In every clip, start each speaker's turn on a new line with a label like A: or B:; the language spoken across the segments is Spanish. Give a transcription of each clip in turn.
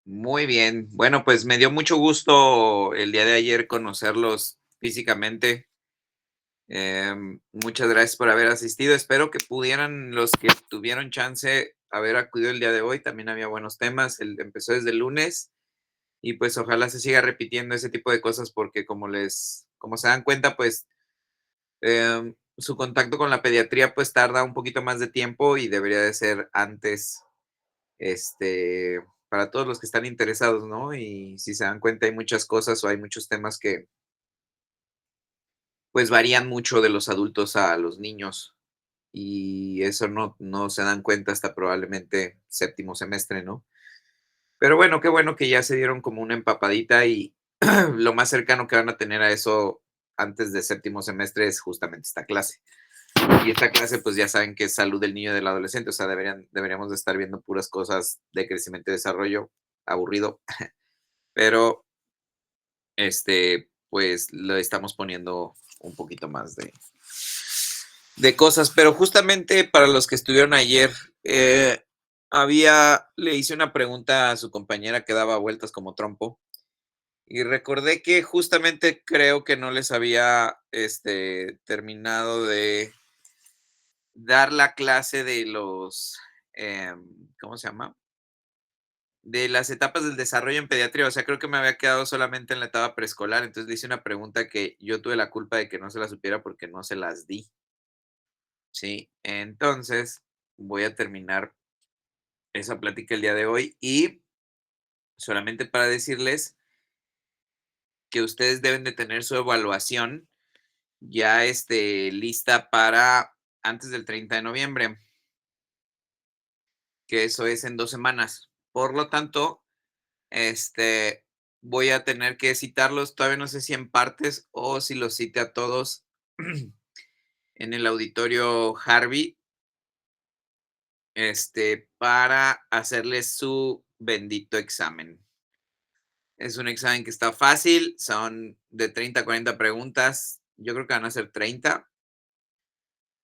A: Muy bien. Bueno, pues me dio mucho gusto el día de ayer conocerlos físicamente. Muchas gracias por haber asistido. Espero que pudieran los que tuvieron chance haber acudido el día de hoy. También había buenos temas. Empezó desde el lunes y pues ojalá se siga repitiendo ese tipo de cosas porque como se dan cuenta, pues su contacto con la pediatría pues tarda un poquito más de tiempo y debería de ser antes para todos los que están interesados, ¿no? Y si se dan cuenta, hay muchas cosas o hay muchos temas que, pues, varían mucho de los adultos a los niños, y eso no se dan cuenta hasta probablemente séptimo semestre, ¿no? Pero bueno, qué bueno que ya se dieron como una empapadita y lo más cercano que van a tener a eso antes de séptimo semestre es justamente esta clase. Y esta clase, pues, ya saben que es salud del niño y del adolescente, o sea, deberíamos de estar viendo puras cosas de crecimiento y desarrollo, aburrido, pero pues le estamos poniendo un poquito más de cosas, pero justamente para los que estuvieron ayer, le hice una pregunta a su compañera que daba vueltas como trompo y recordé que justamente creo que no les había terminado de dar la clase de ¿cómo se llama? De las etapas del desarrollo en pediatría, o sea, creo que me había quedado solamente en la etapa preescolar, entonces le hice una pregunta que yo tuve la culpa de que no se la supiera porque no se las di, ¿sí? Entonces, voy a terminar esa plática el día de hoy y solamente para decirles que ustedes deben de tener su evaluación ya, lista para antes del 30 de noviembre, que eso es en 2 semanas. Por lo tanto, Este, voy a tener que citarlos, todavía no sé si en partes o si los cite a todos en el auditorio Harvey, para hacerles su bendito examen. Es un examen que está fácil, son de 30 a 40 preguntas, yo creo que van a ser 30.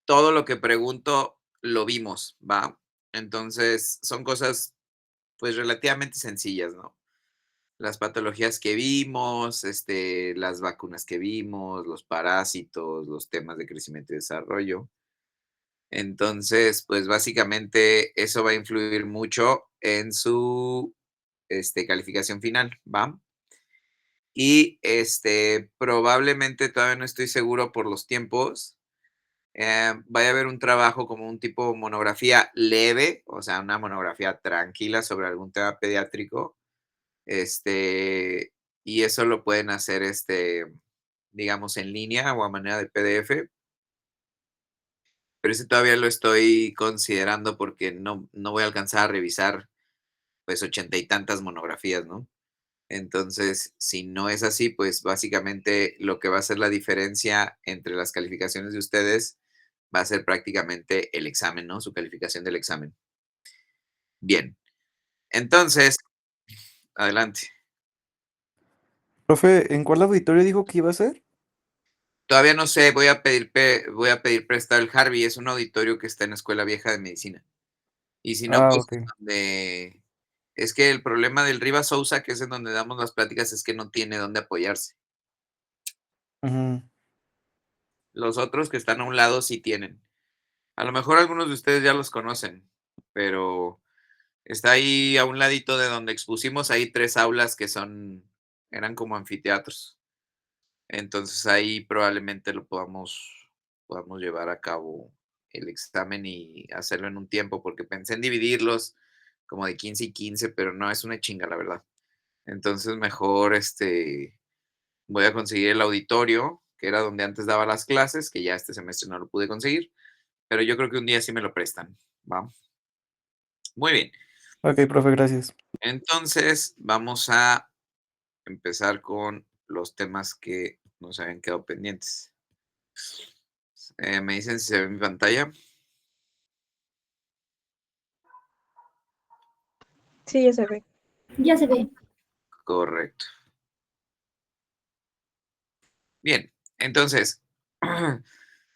A: Todo lo que pregunto lo vimos, ¿va? Entonces, son cosas, pues, relativamente sencillas, ¿no? Las patologías que vimos, las vacunas que vimos, los parásitos, los temas de crecimiento y desarrollo. Entonces, pues básicamente eso va a influir mucho en su calificación final, ¿va? Y probablemente todavía no estoy seguro por los tiempos. Vaya a haber un trabajo como un tipo monografía leve, o sea, una monografía tranquila sobre algún tema pediátrico. Este, y eso lo pueden hacer, digamos, en línea o a manera de PDF, pero ese todavía lo estoy considerando porque no voy a alcanzar a revisar, pues, ochenta y tantas monografías, ¿no? Entonces, si no es así, pues, básicamente lo que va a ser la diferencia entre las calificaciones de ustedes va a ser prácticamente el examen, ¿no? Su calificación del examen. Bien, entonces, adelante.
B: Profe, ¿en cuál auditorio dijo que iba a ser?
A: Todavía no sé, voy a pedir prestado el Harvey, es un auditorio que está en la Escuela Vieja de Medicina. Y si no,
B: Ah,
A: pues,
B: ok.
A: es que el problema del Riva Sousa, que es en donde damos las pláticas, es que no tiene dónde apoyarse.
B: Ujú.
A: Los otros que están a un lado sí tienen. A lo mejor algunos de ustedes ya los conocen, pero está ahí a un ladito de donde expusimos, hay 3 aulas que eran como anfiteatros. Entonces, ahí probablemente podamos llevar a cabo el examen y hacerlo en un tiempo, porque pensé en dividirlos como de 15 y 15, pero no, es una chinga, la verdad. Entonces, mejor, voy a conseguir el auditorio, que era donde antes daba las clases, que ya este semestre no lo pude conseguir, pero yo creo que un día sí me lo prestan, ¿va? Muy bien.
B: Ok, profe, gracias.
A: Entonces, vamos a empezar con los temas que nos habían quedado pendientes. Me dicen si se ve mi pantalla.
C: Sí, ya se ve.
D: Ya se ve.
A: Correcto. Bien, entonces,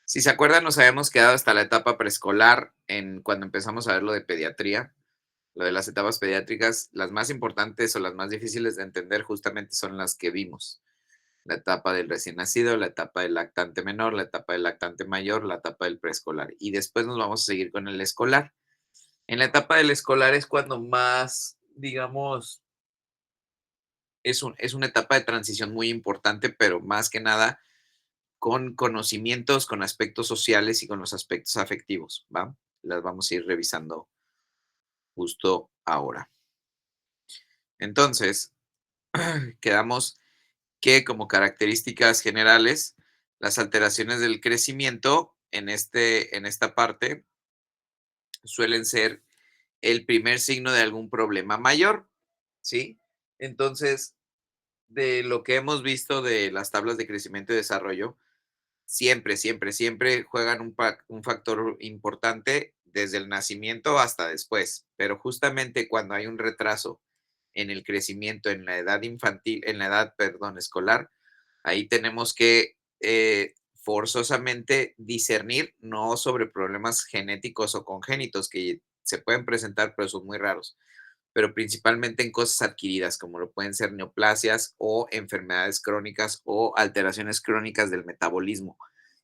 A: si se acuerdan, nos habíamos quedado hasta la etapa preescolar en cuando empezamos a ver lo de pediatría. Lo de las etapas pediátricas, las más importantes o las más difíciles de entender justamente son las que vimos. La etapa del recién nacido, la etapa del lactante menor, la etapa del lactante mayor, la etapa del preescolar. Y después nos vamos a seguir con el escolar. En la etapa del escolar es cuando más, digamos, es una etapa de transición muy importante, pero más que nada con conocimientos, con aspectos sociales y con los aspectos afectivos, ¿va? Las vamos a ir revisando justo ahora. Entonces, quedamos que como características generales, las alteraciones del crecimiento en esta parte suelen ser el primer signo de algún problema mayor, ¿sí? Entonces, de lo que hemos visto de las tablas de crecimiento y desarrollo, siempre, siempre, siempre juegan un factor importante desde el nacimiento hasta después, pero justamente cuando hay un retraso en el crecimiento en la edad infantil, en la edad, perdón, escolar, ahí tenemos que forzosamente discernir, no sobre problemas genéticos o congénitos que se pueden presentar, pero son muy raros, pero principalmente en cosas adquiridas, como lo pueden ser neoplasias o enfermedades crónicas o alteraciones crónicas del metabolismo.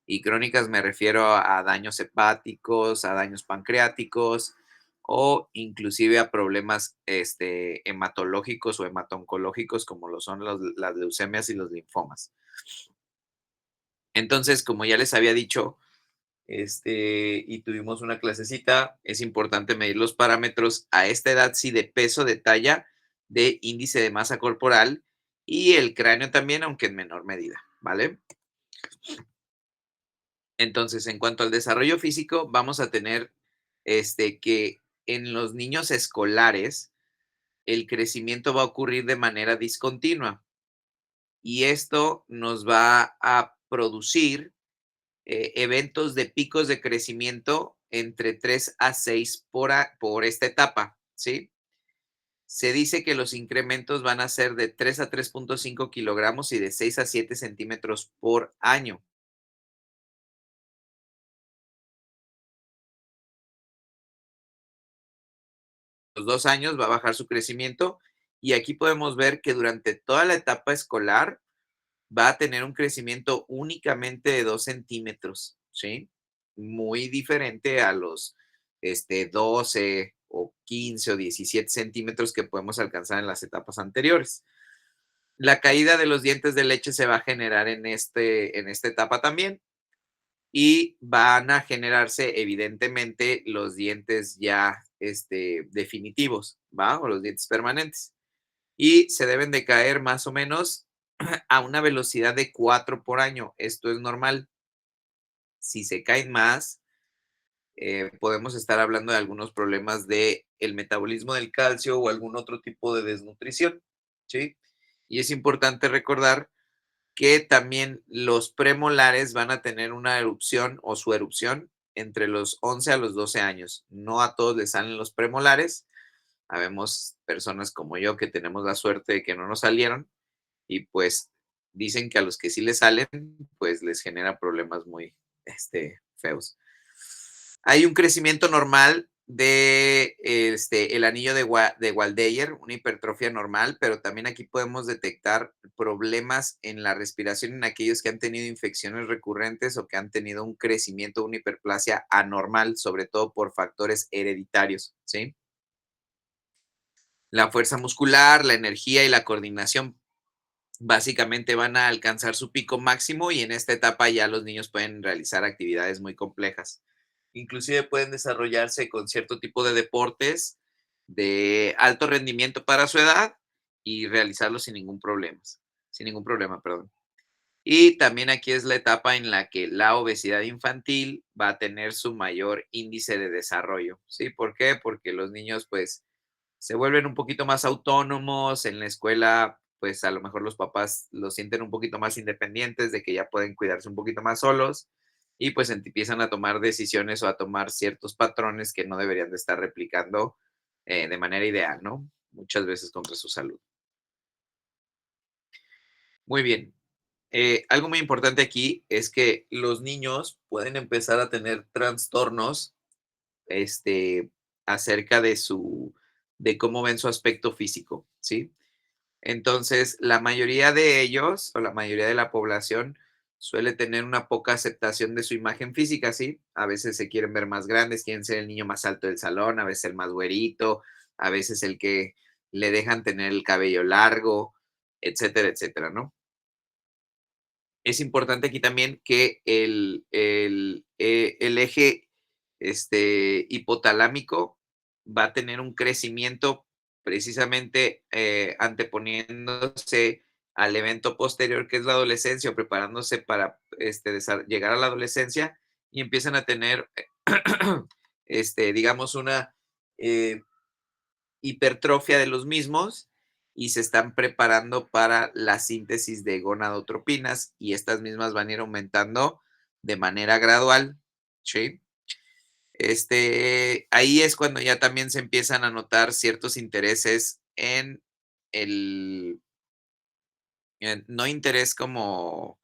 A: Y crónicas me refiero a daños hepáticos, a daños pancreáticos o inclusive a problemas hematológicos o hematoncológicos como lo son las leucemias y los linfomas. Entonces, como ya les había dicho, y tuvimos una clasecita, es importante medir los parámetros a esta edad, sí, de peso, de talla, de índice de masa corporal y el cráneo también, aunque en menor medida, ¿vale? Entonces, en cuanto al desarrollo físico, vamos a tener que en los niños escolares el crecimiento va a ocurrir de manera discontinua y esto nos va a producir eventos de picos de crecimiento entre 3 a 6 por esta etapa, ¿sí? Se dice que los incrementos van a ser de 3 a 3,5 kilogramos y de 6 a 7 centímetros por año. Los 2 años va a bajar su crecimiento y aquí podemos ver que durante toda la etapa escolar va a tener un crecimiento únicamente de 2 centímetros, ¿sí? Muy diferente a los 12 o 15 o 17 centímetros que podemos alcanzar en las etapas anteriores. La caída de los dientes de leche se va a generar en esta etapa también y van a generarse evidentemente los dientes ya definitivos, ¿va? O los dientes permanentes. Y se deben de caer más o menos a una velocidad de 4 por año. Esto es normal. Si se caen más, podemos estar hablando de algunos problemas de el metabolismo del calcio o algún otro tipo de desnutrición, ¿sí? Y es importante recordar que también los premolares van a tener una erupción o su erupción entre los 11 a los 12 años. No a todos les salen los premolares. Habemos personas como yo que tenemos la suerte de que no nos salieron y pues dicen que a los que sí les salen, pues les genera problemas muy feos. Hay un crecimiento normal de el anillo de Waldeyer, una hipertrofia normal, pero también aquí podemos detectar problemas en la respiración en aquellos que han tenido infecciones recurrentes o que han tenido un crecimiento, una hiperplasia anormal, sobre todo por factores hereditarios, ¿sí? La fuerza muscular, la energía y la coordinación básicamente van a alcanzar su pico máximo y en esta etapa ya los niños pueden realizar actividades muy complejas. Inclusive pueden desarrollarse con cierto tipo de deportes de alto rendimiento para su edad y realizarlo sin ningún problema, perdón. Y también aquí es la etapa en la que la obesidad infantil va a tener su mayor índice de desarrollo, ¿sí? ¿Por qué? Porque los niños, pues, se vuelven un poquito más autónomos en la escuela, pues a lo mejor los papás los sienten un poquito más independientes, de que ya pueden cuidarse un poquito más solos y pues empiezan a tomar decisiones o a tomar ciertos patrones que no deberían de estar replicando de manera ideal, ¿no? Muchas veces contra su salud. Muy bien. Algo muy importante aquí es que los niños pueden empezar a tener trastornos este, acerca de de cómo ven su aspecto físico, ¿sí? Entonces, la mayoría de ellos, o la mayoría de la población, suele tener una poca aceptación de su imagen física, ¿sí? A veces se quieren ver más grandes, quieren ser el niño más alto del salón, a veces el más güerito, a veces el que le dejan tener el cabello largo, etcétera, etcétera, ¿no? Es importante aquí también que el eje, hipotalámico va a tener un crecimiento precisamente, anteponiéndose al evento posterior, que es la adolescencia, o preparándose para, llegar a la adolescencia, y empiezan a tener, digamos, una, eh, hipertrofia de los mismos y se están preparando para la síntesis de gonadotropinas y estas mismas van a ir aumentando de manera gradual, ¿sí? Ahí es cuando ya también se empiezan a notar ciertos intereses en el, no interés como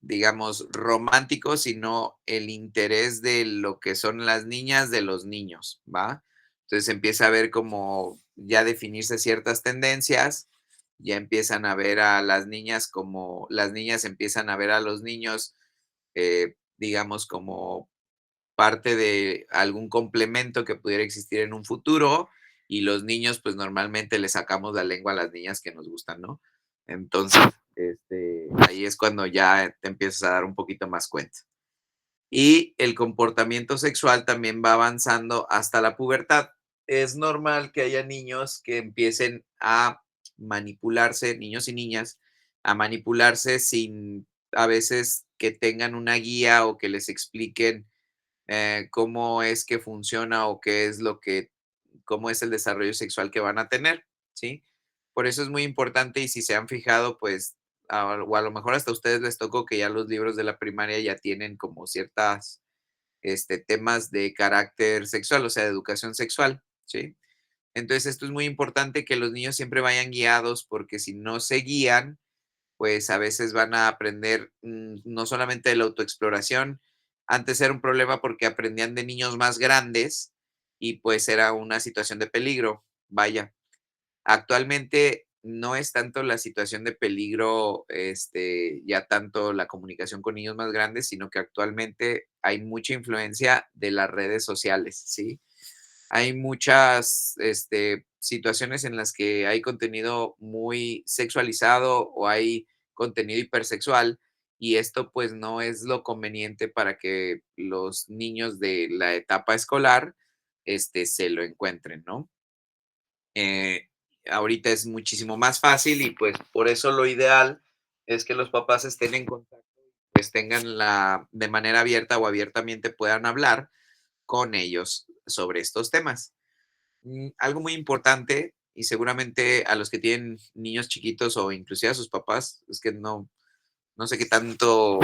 A: digamos, romántico, sino el interés de lo que son las niñas de los niños, ¿va? Entonces empieza a ver como ya definirse ciertas tendencias, ya empiezan a ver a las niñas como, las niñas empiezan a ver a los niños, digamos, como parte de algún complemento que pudiera existir en un futuro y los niños, pues normalmente le sacamos la lengua a las niñas que nos gustan, ¿no? Entonces, ahí es cuando ya te empiezas a dar un poquito más cuenta. Y el comportamiento sexual también va avanzando hasta la pubertad. Es normal que haya niños que empiecen a manipularse, niños y niñas, a manipularse sin a veces que tengan una guía o que les expliquen cómo es que funciona o qué es lo que, cómo es el desarrollo sexual que van a tener, ¿sí? Por eso es muy importante y si se han fijado, pues, o a lo mejor hasta a ustedes les tocó que ya los libros de la primaria ya tienen como ciertas temas de carácter sexual, o sea, de educación sexual, ¿sí? Entonces, esto es muy importante que los niños siempre vayan guiados porque si no se guían, pues a veces van a aprender no solamente de la autoexploración, antes era un problema porque aprendían de niños más grandes y pues era una situación de peligro. Vaya, actualmente no es tanto la situación de peligro, ya tanto la comunicación con niños más grandes, sino que actualmente hay mucha influencia de las redes sociales, ¿sí? Hay muchas, situaciones en las que hay contenido muy sexualizado o hay contenido hipersexual y esto pues no es lo conveniente para que los niños de la etapa escolar, se lo encuentren, ¿no? Ahorita es muchísimo más fácil y pues por eso lo ideal es que los papás estén en contacto, pues tengan de manera abierta o abiertamente puedan hablar con ellos sobre estos temas. Algo muy importante, y seguramente a los que tienen niños chiquitos o inclusive a sus papás, es que no sé qué tanto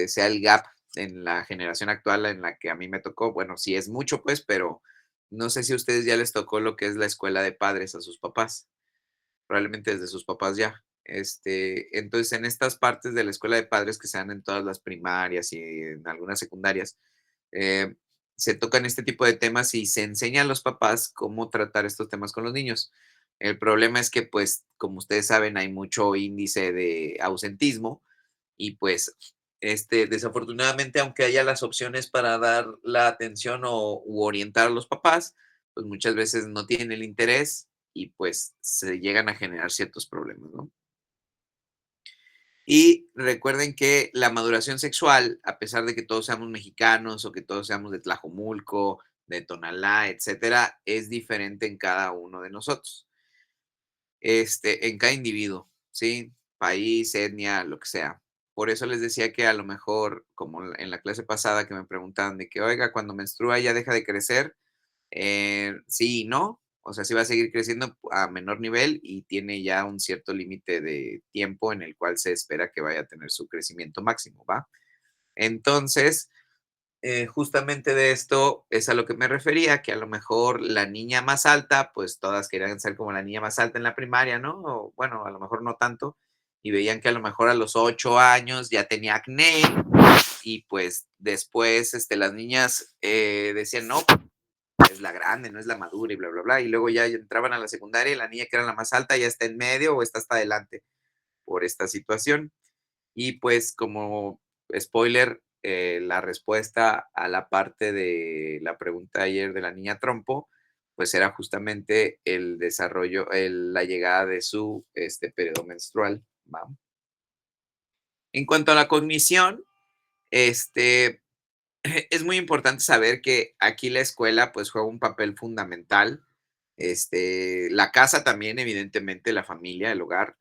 A: sea el gap en la generación actual en la que a mí me tocó. Bueno, sí es mucho, pues, pero no sé si a ustedes ya les tocó lo que es la escuela de padres a sus papás, probablemente desde sus papás ya. Entonces, en estas partes de la escuela de padres que se dan en todas las primarias y en algunas secundarias, eh, se tocan este tipo de temas y se enseña a los papás cómo tratar estos temas con los niños. El problema es que, pues, como ustedes saben, hay mucho índice de ausentismo y pues, desafortunadamente, aunque haya las opciones para dar la atención u orientar a los papás, pues muchas veces no tienen el interés y pues se llegan a generar ciertos problemas, ¿no? Y recuerden que la maduración sexual, a pesar de que todos seamos mexicanos o que todos seamos de Tlajomulco, de Tonalá, etcétera, es diferente en cada uno de nosotros, en cada individuo, ¿sí? País, etnia, lo que sea. Por eso les decía que a lo mejor, como en la clase pasada que me preguntaban de que, oiga, cuando menstrua ya deja de crecer, sí y no, o sea, sí va a seguir creciendo a menor nivel y tiene ya un cierto límite de tiempo en el cual se espera que vaya a tener su crecimiento máximo, ¿va? Entonces, justamente de esto es a lo que me refería, que a lo mejor la niña más alta, pues todas querían ser como la niña más alta en la primaria, ¿no? O, bueno, a lo mejor no tanto, y veían que a lo mejor a los 8 años ya tenía acné y pues después las niñas decían, no, es la grande, no es la madura y bla, bla, bla. Y luego ya entraban a la secundaria y la niña que era la más alta ya está en medio o está hasta adelante por esta situación. Y pues como spoiler, la respuesta a la parte de la pregunta de ayer de la niña Trompo, pues era justamente el desarrollo, la llegada de su periodo menstrual. ¿Va? En cuanto a la cognición, este, es muy importante saber que aquí la escuela pues juega un papel fundamental. La casa también, evidentemente, la familia, el hogar,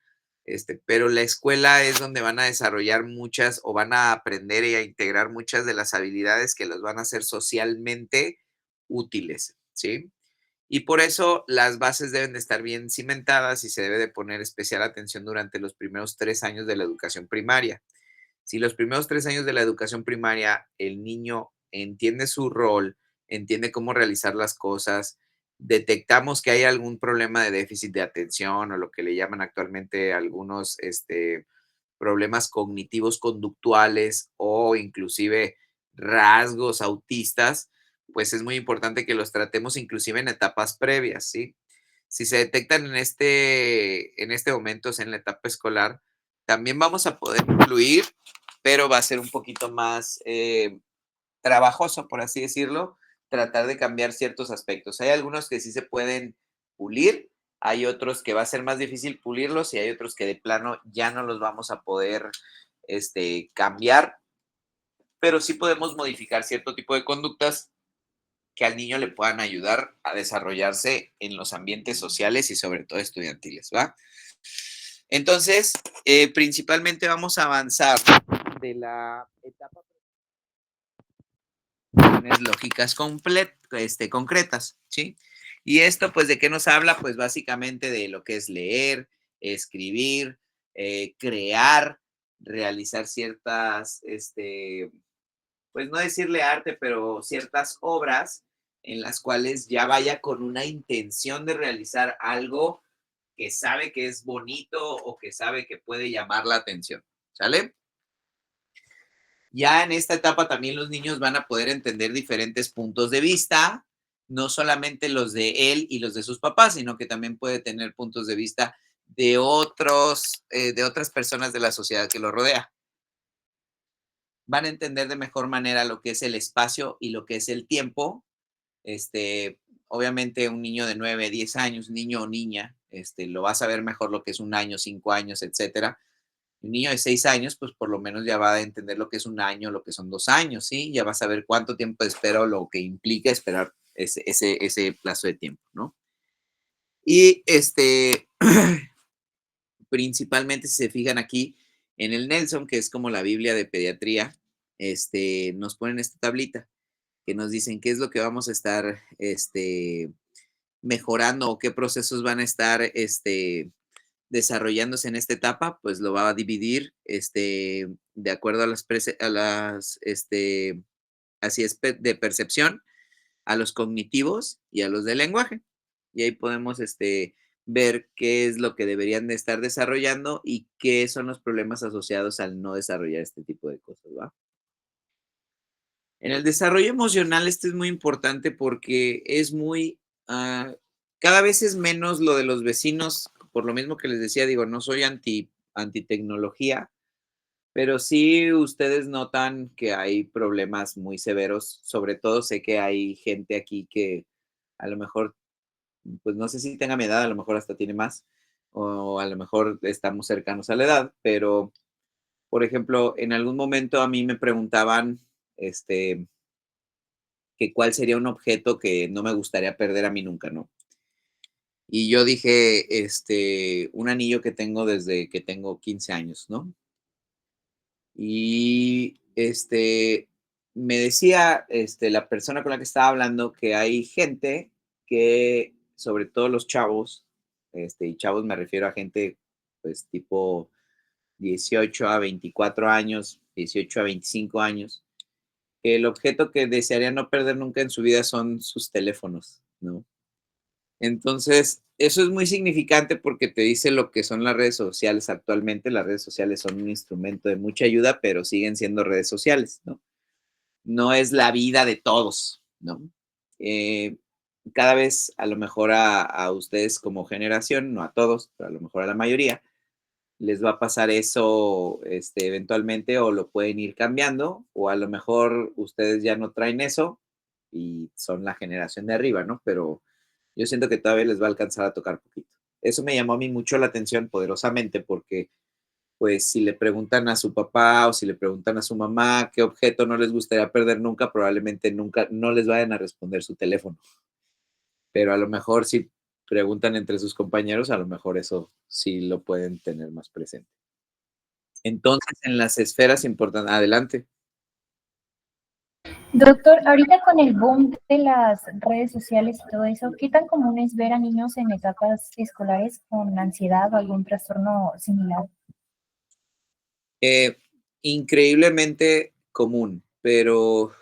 A: pero la escuela es donde van a desarrollar muchas o van a aprender y a integrar muchas de las habilidades que los van a hacer socialmente útiles, ¿sí? Y por eso las bases deben de estar bien cimentadas y se debe de poner especial atención durante los primeros 3 años de la educación primaria. Si los primeros 3 años de la educación primaria el niño entiende su rol, entiende cómo realizar las cosas, detectamos que hay algún problema de déficit de atención o lo que le llaman actualmente algunos problemas cognitivos conductuales o inclusive rasgos autistas, pues es muy importante que los tratemos inclusive en etapas previas, ¿sí? Si se detectan en este momento, o sea, en la etapa escolar, también vamos a poder incluir, pero va a ser un poquito más trabajoso, por así decirlo, tratar de cambiar ciertos aspectos. Hay algunos que sí se pueden pulir, hay otros que va a ser más difícil pulirlos y hay otros que de plano ya no los vamos a poder cambiar, pero sí podemos modificar cierto tipo de conductas que al niño le puedan ayudar a desarrollarse en los ambientes sociales y sobre todo estudiantiles, ¿va? Entonces, principalmente vamos a avanzar de la etapa lógicas concretas, ¿sí? Y esto, pues, ¿de qué nos habla? Pues, básicamente de lo que es leer, escribir, crear, realizar ciertas, pues, no decirle arte, pero ciertas obras en las cuales ya vaya con una intención de realizar algo que sabe que es bonito o que sabe que puede llamar la atención, ¿sale? Ya en esta etapa también los niños van a poder entender diferentes puntos de vista, no solamente los de él y los de sus papás, sino que también puede tener puntos de vista de otras personas de la sociedad que lo rodea. Van a entender de mejor manera lo que es el espacio y lo que es el tiempo. Obviamente un niño de 9, 10 años, niño o niña, lo va a saber mejor lo que es un año, 5 años, etcétera. Un niño de 6 años, pues por lo menos ya va a entender lo que es un año, lo que son 2 años, ¿sí? Ya va a saber cuánto tiempo de espera o lo que implica esperar ese plazo de tiempo, ¿no? Y principalmente si se fijan aquí en el Nelson, que es como la Biblia de pediatría, nos ponen esta tablita que nos dicen qué es lo que vamos a estar mejorando o qué procesos van a estar desarrollándose en esta etapa, pues lo va a dividir de acuerdo a así es, de percepción, a los cognitivos y a los de lenguaje. Y ahí podemos ver qué es lo que deberían de estar desarrollando y qué son los problemas asociados al no desarrollar este tipo de cosas, ¿va? En el desarrollo emocional, esto es muy importante porque es cada vez es menos lo de los vecinos, por lo mismo que les decía, digo, no soy anti tecnología, pero sí ustedes notan que hay problemas muy severos. Sobre todo sé que hay gente aquí que a lo mejor, pues no sé si tenga mi edad, a lo mejor hasta tiene más, o a lo mejor estamos cercanos a la edad, pero, por ejemplo, en algún momento a mí me preguntaban, que cuál sería un objeto que no me gustaría perder a mí nunca, ¿no? Y yo dije, un anillo que tengo desde que tengo 15 años, ¿no? Y me decía la persona con la que estaba hablando que hay gente que, sobre todo los chavos, y chavos me refiero a gente, pues tipo 18 a 24 años, 18 a 25 años, que el objeto que desearía no perder nunca en su vida son sus teléfonos, ¿no? Entonces, eso es muy significante porque te dice lo que son las redes sociales actualmente. Las redes sociales son un instrumento de mucha ayuda, pero siguen siendo redes sociales, ¿no? No es la vida de todos, ¿no? cada vez a lo mejor a ustedes como generación, no a todos, pero a lo mejor a la mayoría, les va a pasar eso, eventualmente, o lo pueden ir cambiando, o a lo mejor ustedes ya no traen eso y son la generación de arriba, ¿no? Pero yo siento que todavía les va a alcanzar a tocar poquito. Eso me llamó a mí mucho la atención poderosamente porque, pues, si le preguntan a su papá o si le preguntan a su mamá qué objeto no les gustaría perder nunca, probablemente nunca no les vayan a responder su teléfono. Pero a lo mejor si preguntan entre sus compañeros, a lo mejor eso sí lo pueden tener más presente. Entonces, en las esferas importantes adelante.
C: Doctor, ahorita con el boom de las redes sociales y todo eso, ¿qué tan común es ver a niños en etapas escolares con ansiedad o algún trastorno similar?
A: Eh, Increíblemente común, pero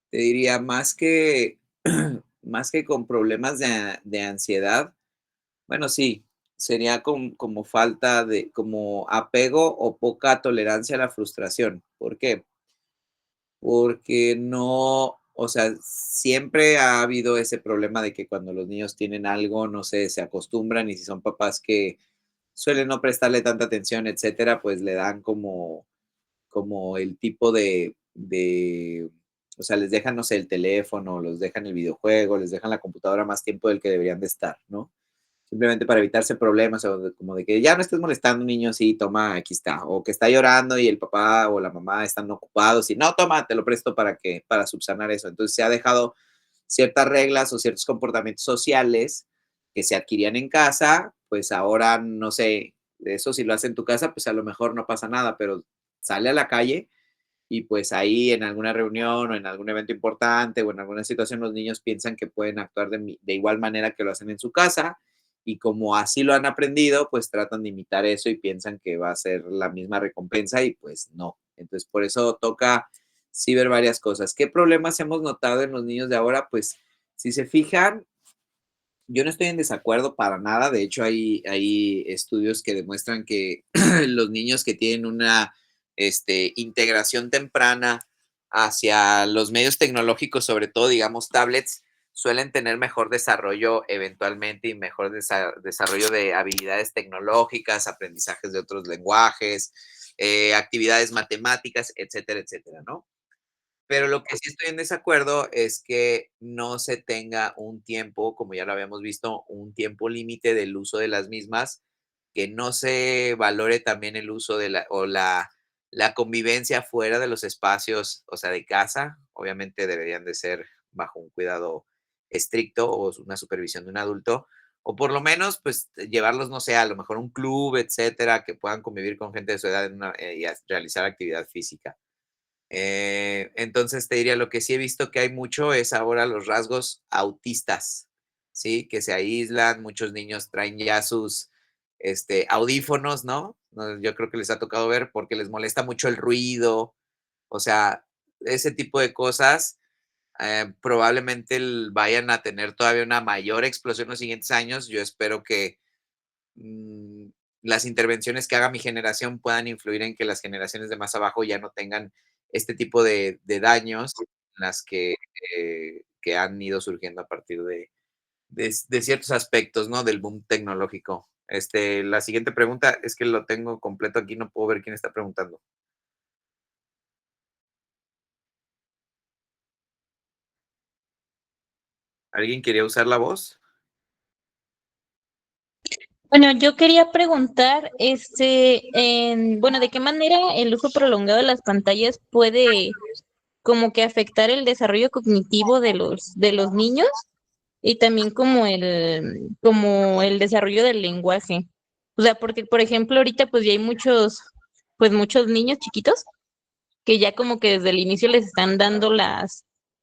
A: te diría más que más que con problemas de ansiedad, bueno, sí, sería como falta de como apego o poca tolerancia a la frustración. ¿Por qué? Porque no, o sea, siempre ha habido ese problema de que cuando los niños tienen algo, no sé, se acostumbran y si son papás que suelen no prestarle tanta atención, etcétera, pues le dan como el tipo de, o sea, les dejan, no sé, el teléfono, los dejan el videojuego, les dejan la computadora más tiempo del que deberían de estar, ¿no? Simplemente para evitarse problemas, o como de que ya no estés molestando, niño, sí, toma, aquí está. O que está llorando y el papá o la mamá están ocupados y no, toma, te lo presto para subsanar eso. Entonces se ha dejado ciertas reglas o ciertos comportamientos sociales que se adquirían en casa, pues ahora, no sé, eso si lo hace en tu casa, pues a lo mejor no pasa nada, pero sale a la calle y pues ahí en alguna reunión o en algún evento importante o en alguna situación los niños piensan que pueden actuar de igual manera que lo hacen en su casa y como así lo han aprendido, pues tratan de imitar eso y piensan que va a ser la misma recompensa y pues no. Entonces por eso toca sí ver varias cosas. ¿Qué problemas hemos notado en los niños de ahora? Pues si se fijan, yo no estoy en desacuerdo para nada. De hecho, hay estudios que demuestran que los niños que tienen una integración temprana hacia los medios tecnológicos, sobre todo, digamos, tablets, suelen tener mejor desarrollo eventualmente y mejor desarrollo de habilidades tecnológicas, aprendizajes de otros lenguajes, actividades matemáticas, etcétera, etcétera, ¿no? Pero lo que sí estoy en desacuerdo es que no se tenga un tiempo, como ya lo habíamos visto, un tiempo límite del uso de las mismas, que no se valore también el uso de la convivencia fuera de los espacios, o sea, de casa. Obviamente deberían de ser bajo un cuidado estricto o una supervisión de un adulto, o por lo menos, pues, llevarlos, no sé, a lo mejor a un club, etcétera, que puedan convivir con gente de su edad y realizar actividad física. Entonces te diría, lo que sí he visto que hay mucho es ahora los rasgos autistas, ¿sí? Que se aíslan, muchos niños traen ya sus audífonos, ¿no? Yo creo que les ha tocado ver porque les molesta mucho el ruido, o sea, ese tipo de cosas probablemente vayan a tener todavía una mayor explosión en los siguientes años. Yo espero que mm, las intervenciones que haga mi generación puedan influir en que las generaciones de más abajo ya no tengan este tipo de daños en las que han ido surgiendo a partir de ciertos aspectos, ¿no? Del boom tecnológico. La siguiente pregunta es que lo tengo completo aquí, no puedo ver quién está preguntando. ¿Alguien quería usar la voz?
D: Bueno, yo quería preguntar, bueno, ¿de qué manera el uso prolongado de las pantallas puede como que afectar el desarrollo cognitivo de los niños y también como el desarrollo del lenguaje? O sea, porque, por ejemplo, ahorita pues ya hay pues muchos niños chiquitos que ya como que desde el inicio les están dando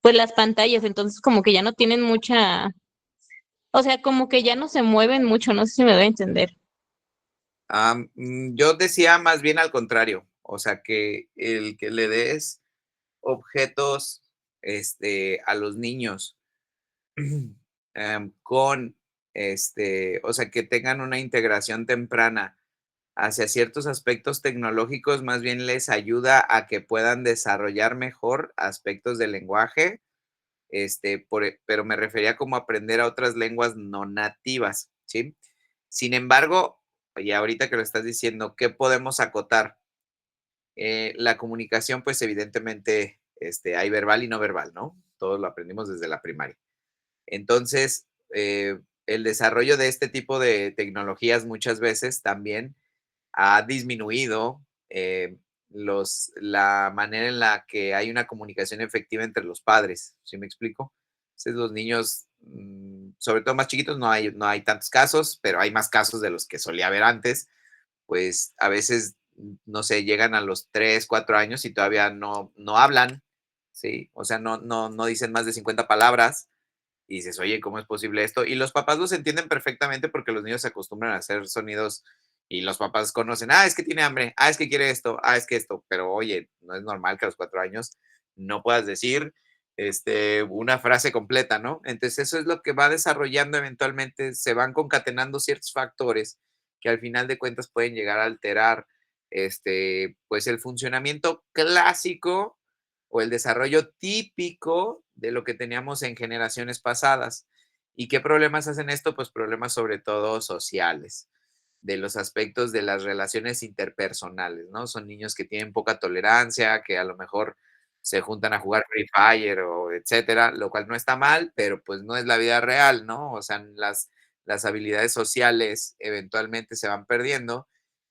D: pues las pantallas, entonces como que ya no tienen o sea, como que ya no se mueven mucho, no sé si me doy a entender.
A: Yo decía más bien al contrario, o sea, que el que le des objetos a los niños con, o sea, que tengan una integración temprana hacia ciertos aspectos tecnológicos, más bien les ayuda a que puedan desarrollar mejor aspectos del lenguaje pero me refería como aprender a otras lenguas no nativas, ¿sí? Sin embargo, y ahorita que lo estás diciendo, ¿qué podemos acotar? La comunicación, pues evidentemente, hay verbal y no verbal, ¿no? Todos lo aprendimos desde la primaria. Entonces, el desarrollo de este tipo de tecnologías muchas veces también ha disminuido la manera en la que hay una comunicación efectiva entre los padres, ¿sí me explico? Entonces, los niños, sobre todo más chiquitos, no hay tantos casos, pero hay más casos de los que solía haber antes, pues a veces, no sé, llegan a los 3 4 años y todavía no hablan, ¿sí? O sea, no dicen más de 50 palabras y dices, oye, ¿cómo es posible esto? Y los papás los entienden perfectamente porque los niños se acostumbran a hacer sonidos y los papás conocen, es que tiene hambre, es que quiere esto, es que esto, pero oye, no es normal que a los 4 años no puedas decir una frase completa, ¿no? Entonces eso es lo que va desarrollando eventualmente, se van concatenando ciertos factores que al final de cuentas pueden llegar a alterar pues el funcionamiento clásico o el desarrollo típico de lo que teníamos en generaciones pasadas. ¿Y qué problemas hacen esto? Pues problemas sobre todo sociales, de los aspectos de las relaciones interpersonales, ¿no? Son niños que tienen poca tolerancia, que a lo mejor se juntan a jugar Free Fire o etcétera, lo cual no está mal, pero pues no es la vida real, ¿no? O sea, las habilidades sociales eventualmente se van perdiendo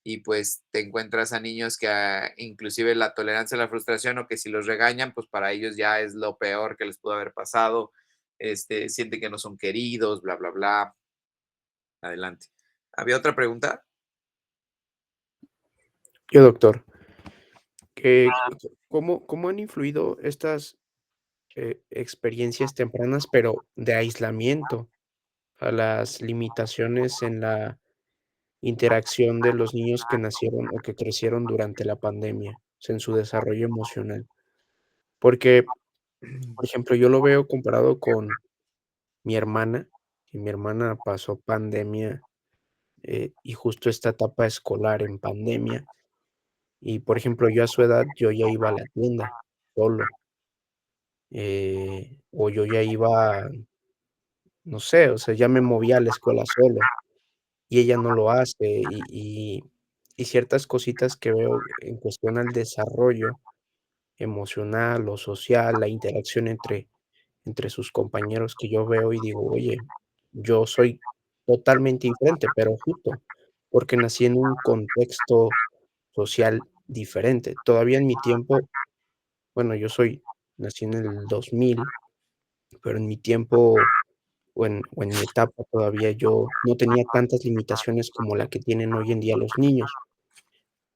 A: y pues te encuentras a niños que inclusive la tolerancia a la frustración o que si los regañan, pues para ellos ya es lo peor que les pudo haber pasado, sienten que no son queridos, bla, bla, bla. Adelante. ¿Había otra pregunta?
E: Yo, doctor, que, ¿cómo han influido estas experiencias tempranas, pero de aislamiento, a las limitaciones en la interacción de los niños que nacieron o que crecieron durante la pandemia, o sea, en su desarrollo emocional? Porque, por ejemplo, yo lo veo comparado con mi hermana, y mi hermana pasó pandemia y justo esta etapa escolar en pandemia. Y, por ejemplo, yo a su edad, yo ya iba a la tienda solo, o yo ya iba, no sé, o sea, ya me movía a la escuela solo, y ella no lo hace, y ciertas cositas que veo en cuestión al desarrollo emocional o social, la interacción entre sus compañeros que yo veo y digo: "Oye, yo soy totalmente diferente", pero justo porque nací en un contexto social diferente. Todavía en mi tiempo, bueno, nací en el 2000, pero en mi tiempo o en mi etapa todavía yo no tenía tantas limitaciones como la que tienen hoy en día los niños.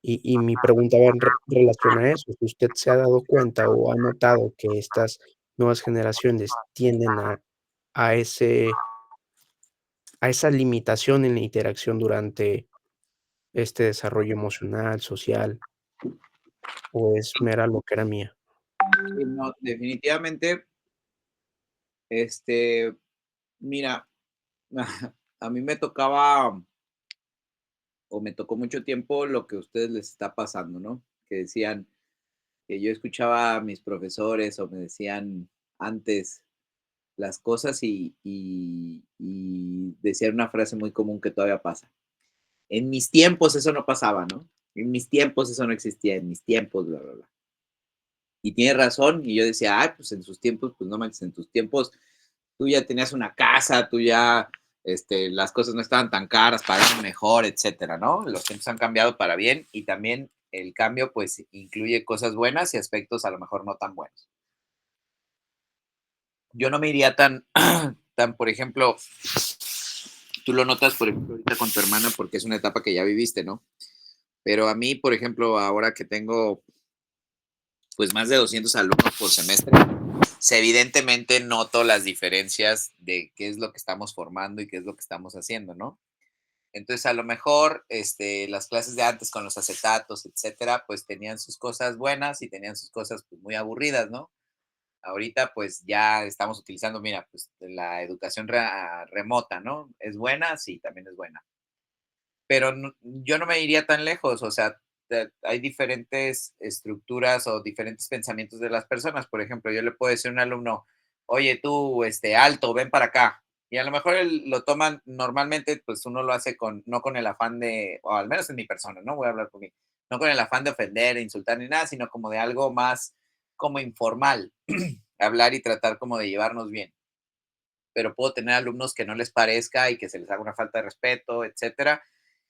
E: Y mi pregunta va en relación a eso, si usted se ha dado cuenta o ha notado que estas nuevas generaciones tienden a ese a esa limitación en la interacción durante este desarrollo emocional, social, o es mera loquera mía.
A: Sí, no, definitivamente, este, mira, a mí me tocaba o me tocó mucho tiempo lo que a ustedes les está pasando, ¿no? Que decían que yo escuchaba a mis profesores o me decían antes las cosas y decían una frase muy común que todavía pasa. En mis tiempos eso no pasaba, ¿no? En mis tiempos eso no existía, en mis tiempos, bla, bla, bla. Y tiene razón, y yo decía, pues en sus tiempos, pues no manches, en tus tiempos tú ya tenías una casa, tú ya, las cosas no estaban tan caras, pagaban mejor, etcétera, ¿no? Los tiempos han cambiado para bien y también el cambio, pues, incluye cosas buenas y aspectos a lo mejor no tan buenos. Yo no me iría tan, por ejemplo, tú lo notas, por ejemplo, ahorita con tu hermana porque es una etapa que ya viviste, ¿no? Pero a mí, por ejemplo, ahora que tengo, pues, más de 200 alumnos por semestre, evidentemente noto las diferencias de qué es lo que estamos formando y qué es lo que estamos haciendo, ¿no? Entonces, a lo mejor, las clases de antes con los acetatos, etcétera, pues tenían sus cosas buenas y tenían sus cosas pues, muy aburridas, ¿no? Ahorita, pues ya estamos utilizando, mira, pues la educación remota, ¿no? ¿Es buena? Sí, también es buena. Pero yo no me iría tan lejos, o sea, hay diferentes estructuras o diferentes pensamientos de las personas. Por ejemplo, yo le puedo decir a un alumno, oye, tú, alto, ven para acá. Y a lo mejor lo toman normalmente, pues uno lo hace no con el afán de, o al menos en mi persona, ¿no? Voy a hablar por mí, no con el afán de ofender, insultar ni nada, sino como de algo más como informal, hablar y tratar como de llevarnos bien. Pero puedo tener alumnos que no les parezca y que se les haga una falta de respeto, etcétera.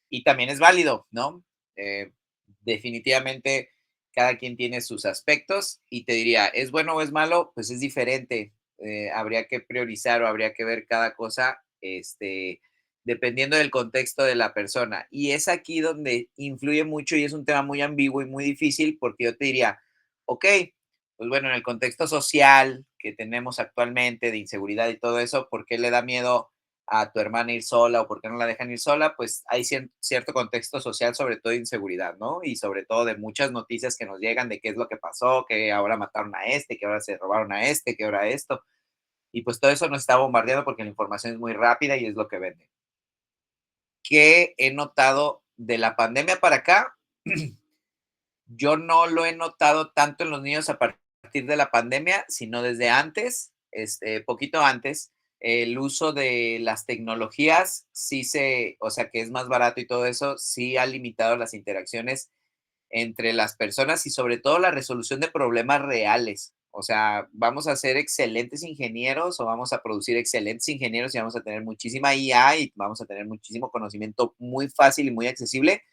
A: Y también es válido, ¿no? Eh, definitivamente cada quien tiene sus aspectos y te diría, ¿es bueno o es malo? Pues es diferente. Habría que priorizar o habría que ver cada cosa, dependiendo del contexto de la persona. Y es aquí donde influye mucho y es un tema muy ambiguo y muy difícil porque yo te diría, ok, pues bueno, en el contexto social que tenemos actualmente de inseguridad y todo eso, ¿por qué le da miedo a tu hermana ir sola o por qué no la dejan ir sola? Pues hay cierto contexto social, sobre todo de inseguridad, ¿no? Y sobre todo de muchas noticias que nos llegan de qué es lo que pasó, que ahora mataron a que ahora se robaron a que ahora esto. Y pues todo eso nos está bombardeando porque la información es muy rápida y es lo que vende. ¿Qué he notado de la pandemia para acá? Yo no lo he notado tanto en los niños a partir de la pandemia, sino desde antes, poquito antes, el uso de las tecnologías o sea, que es más barato y todo eso, sí ha limitado las interacciones entre las personas y sobre todo la resolución de problemas reales. O sea, vamos a ser excelentes ingenieros o vamos a producir excelentes ingenieros y vamos a tener muchísima IA y vamos a tener muchísimo conocimiento muy fácil y muy accesible,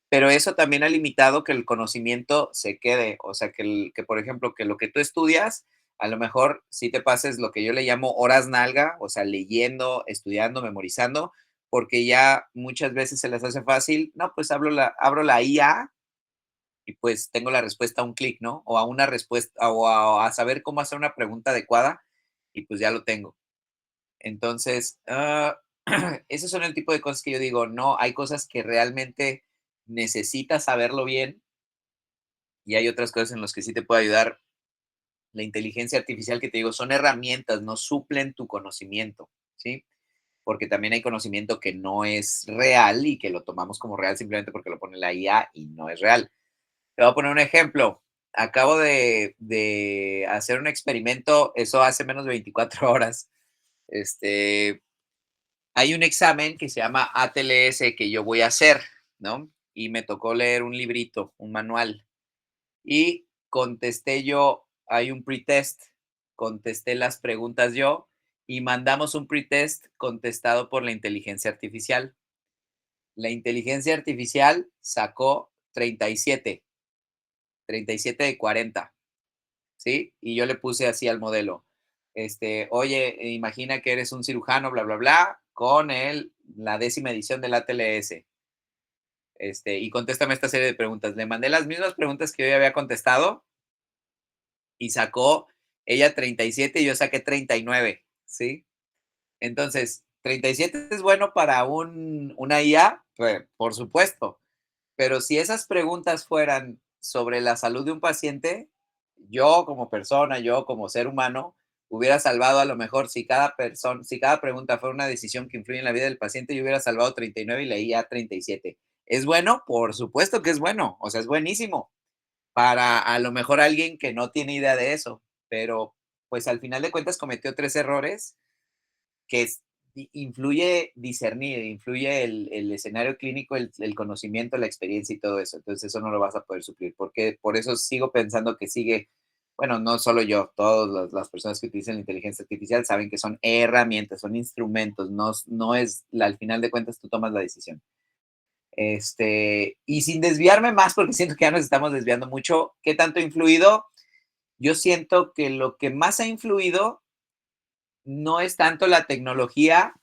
A: pero eso también ha limitado que el conocimiento se quede, o sea, que, por ejemplo, que lo que tú estudias, a lo mejor sí te pases lo que yo le llamo horas nalga, o sea, leyendo, estudiando, memorizando, porque ya muchas veces se les hace fácil, no, pues abro la IA y pues tengo la respuesta a un clic, ¿no? O a una respuesta, o a saber cómo hacer una pregunta adecuada y pues ya lo tengo. Entonces, esos son el tipo de cosas que yo digo, no, hay cosas que realmente necesitas saberlo bien y hay otras cosas en las que sí te puede ayudar la inteligencia artificial que te digo, son herramientas, no suplen tu conocimiento, ¿sí? Porque también hay conocimiento que no es real y que lo tomamos como real simplemente porque lo pone la IA y no es real. Te voy a poner un ejemplo. Acabo de hacer un experimento, eso hace menos de 24 horas. Este, Hay un examen que se llama ATLS que yo voy a hacer, ¿no? Y me tocó leer un librito, un manual. Y contesté yo, hay un pretest, contesté las preguntas yo y mandamos un pretest contestado por la inteligencia artificial. La inteligencia artificial sacó 37 de 40, ¿sí? Y yo le puse así al modelo, oye, imagina que eres un cirujano, bla, bla, bla, con la 10ª edición del ATLS, y contéstame esta serie de preguntas. Le mandé las mismas preguntas que yo ya había contestado y sacó ella 37 y yo saqué 39, ¿sí? Entonces, 37 es bueno para una IA, pues, por supuesto, pero si esas preguntas fueran sobre la salud de un paciente, yo como persona, yo como ser humano, hubiera salvado a lo mejor si cada pregunta fuera una decisión que influye en la vida del paciente, yo hubiera salvado 39 y leía 37. ¿Es bueno? Por supuesto que es bueno, o sea, es buenísimo para a lo mejor alguien que no tiene idea de eso, pero pues al final de cuentas cometió 3 errores que influye discernir, influye el escenario clínico, el conocimiento, la experiencia y todo eso. Entonces eso no lo vas a poder suplir, porque por eso sigo pensando que sigue, bueno, no solo yo, todas las personas que utilizan la inteligencia artificial saben que son herramientas, son instrumentos, no es, al final de cuentas tú tomas la decisión. Y sin desviarme más, porque siento que ya nos estamos desviando mucho, ¿qué tanto ha influido? Yo siento que lo que más ha influido no es tanto la tecnología,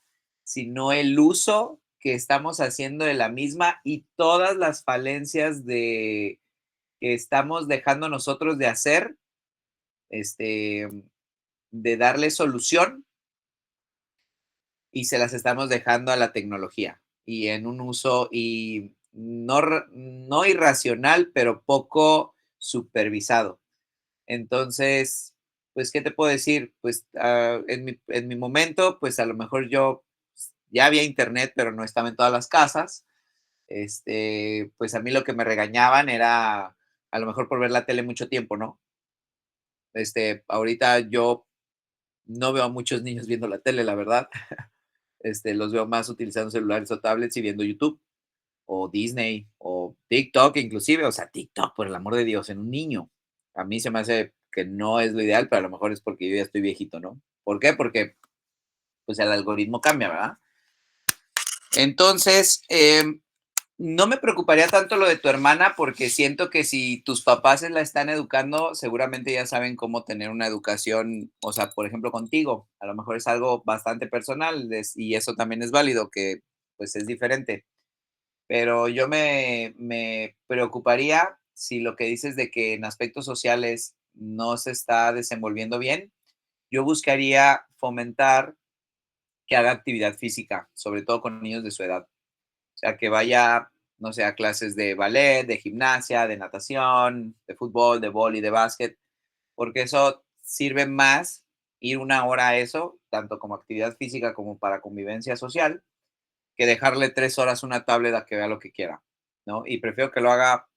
A: sino el uso que estamos haciendo de la misma y todas las falencias que estamos dejando nosotros de hacer, este, de darle solución y se las estamos dejando a la tecnología y en un uso y no irracional, pero poco supervisado. Entonces, pues, ¿qué te puedo decir? Pues, en mi momento, pues, a lo mejor yo ya había internet, pero no estaba en todas las casas. Pues, a mí lo que me regañaban era, a lo mejor, por ver la tele mucho tiempo, ¿no? Ahorita yo No veo a muchos niños viendo la tele, la verdad. Los veo más utilizando celulares o tablets y viendo YouTube o Disney o TikTok inclusive. O sea, TikTok, por el amor de Dios, en un niño. A mí se me hace que no es lo ideal, pero a lo mejor es porque yo ya estoy viejito, ¿no? ¿Por qué? Porque pues el algoritmo cambia, ¿verdad? Entonces, no me preocuparía tanto lo de tu hermana porque siento que si tus papás la están educando, seguramente ya saben cómo tener una educación, o sea, por ejemplo, contigo. A lo mejor es algo bastante personal y eso también es válido, que pues es diferente. Pero yo me preocuparía si lo que dices de que en aspectos sociales no se está desenvolviendo bien. Yo buscaría fomentar que haga actividad física, sobre todo con niños de su edad. O sea, que vaya, no sé, a clases de ballet, de gimnasia, de natación, de fútbol, de vóley, de básquet, porque eso sirve más ir una hora a eso, tanto como actividad física como para convivencia social, que dejarle 3 horas una tablet a que vea lo que quiera, ¿no? Y prefiero que lo haga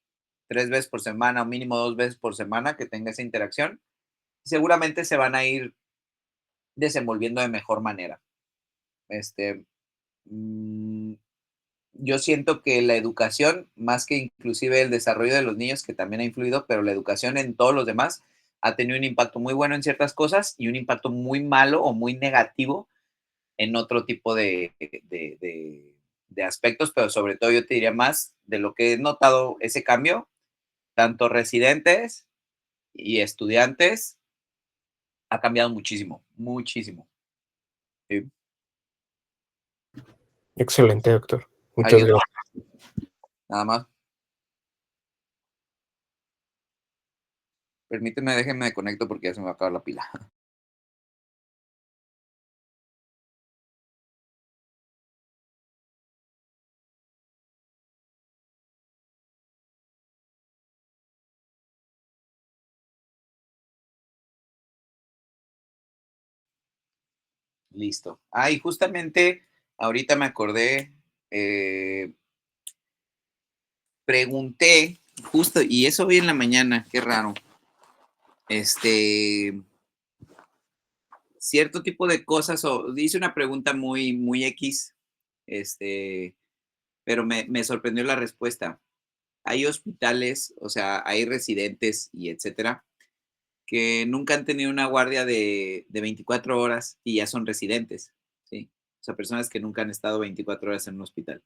A: 3 veces por semana o mínimo 2 veces por semana, que tenga esa interacción. Seguramente se van a ir desenvolviendo de mejor manera. Este, mm, yo siento que la educación, más que inclusive el desarrollo de los niños, que también ha influido, pero la educación en todos los demás ha tenido un impacto muy bueno en ciertas cosas y un impacto muy malo o muy negativo en otro tipo de aspectos, pero sobre todo yo te diría más de lo que he notado ese cambio, tanto residentes y estudiantes, ha cambiado muchísimo, muchísimo. Sí.
E: Excelente, doctor. Muchas
A: ¿Alguien más?
E: gracias.
A: Nada más. Permíteme, déjenme de conecto porque ya se me va a acabar la pila. Listo. Ah, y justamente ahorita me acordé, pregunté, justo, y eso vi en la mañana, qué raro. Cierto tipo de cosas, o hice una pregunta muy, muy X, pero me sorprendió la respuesta. Hay hospitales, o sea, hay residentes y etcétera, que nunca han tenido una guardia de 24 horas y ya son residentes, ¿sí? O sea, personas que nunca han estado 24 horas en un hospital.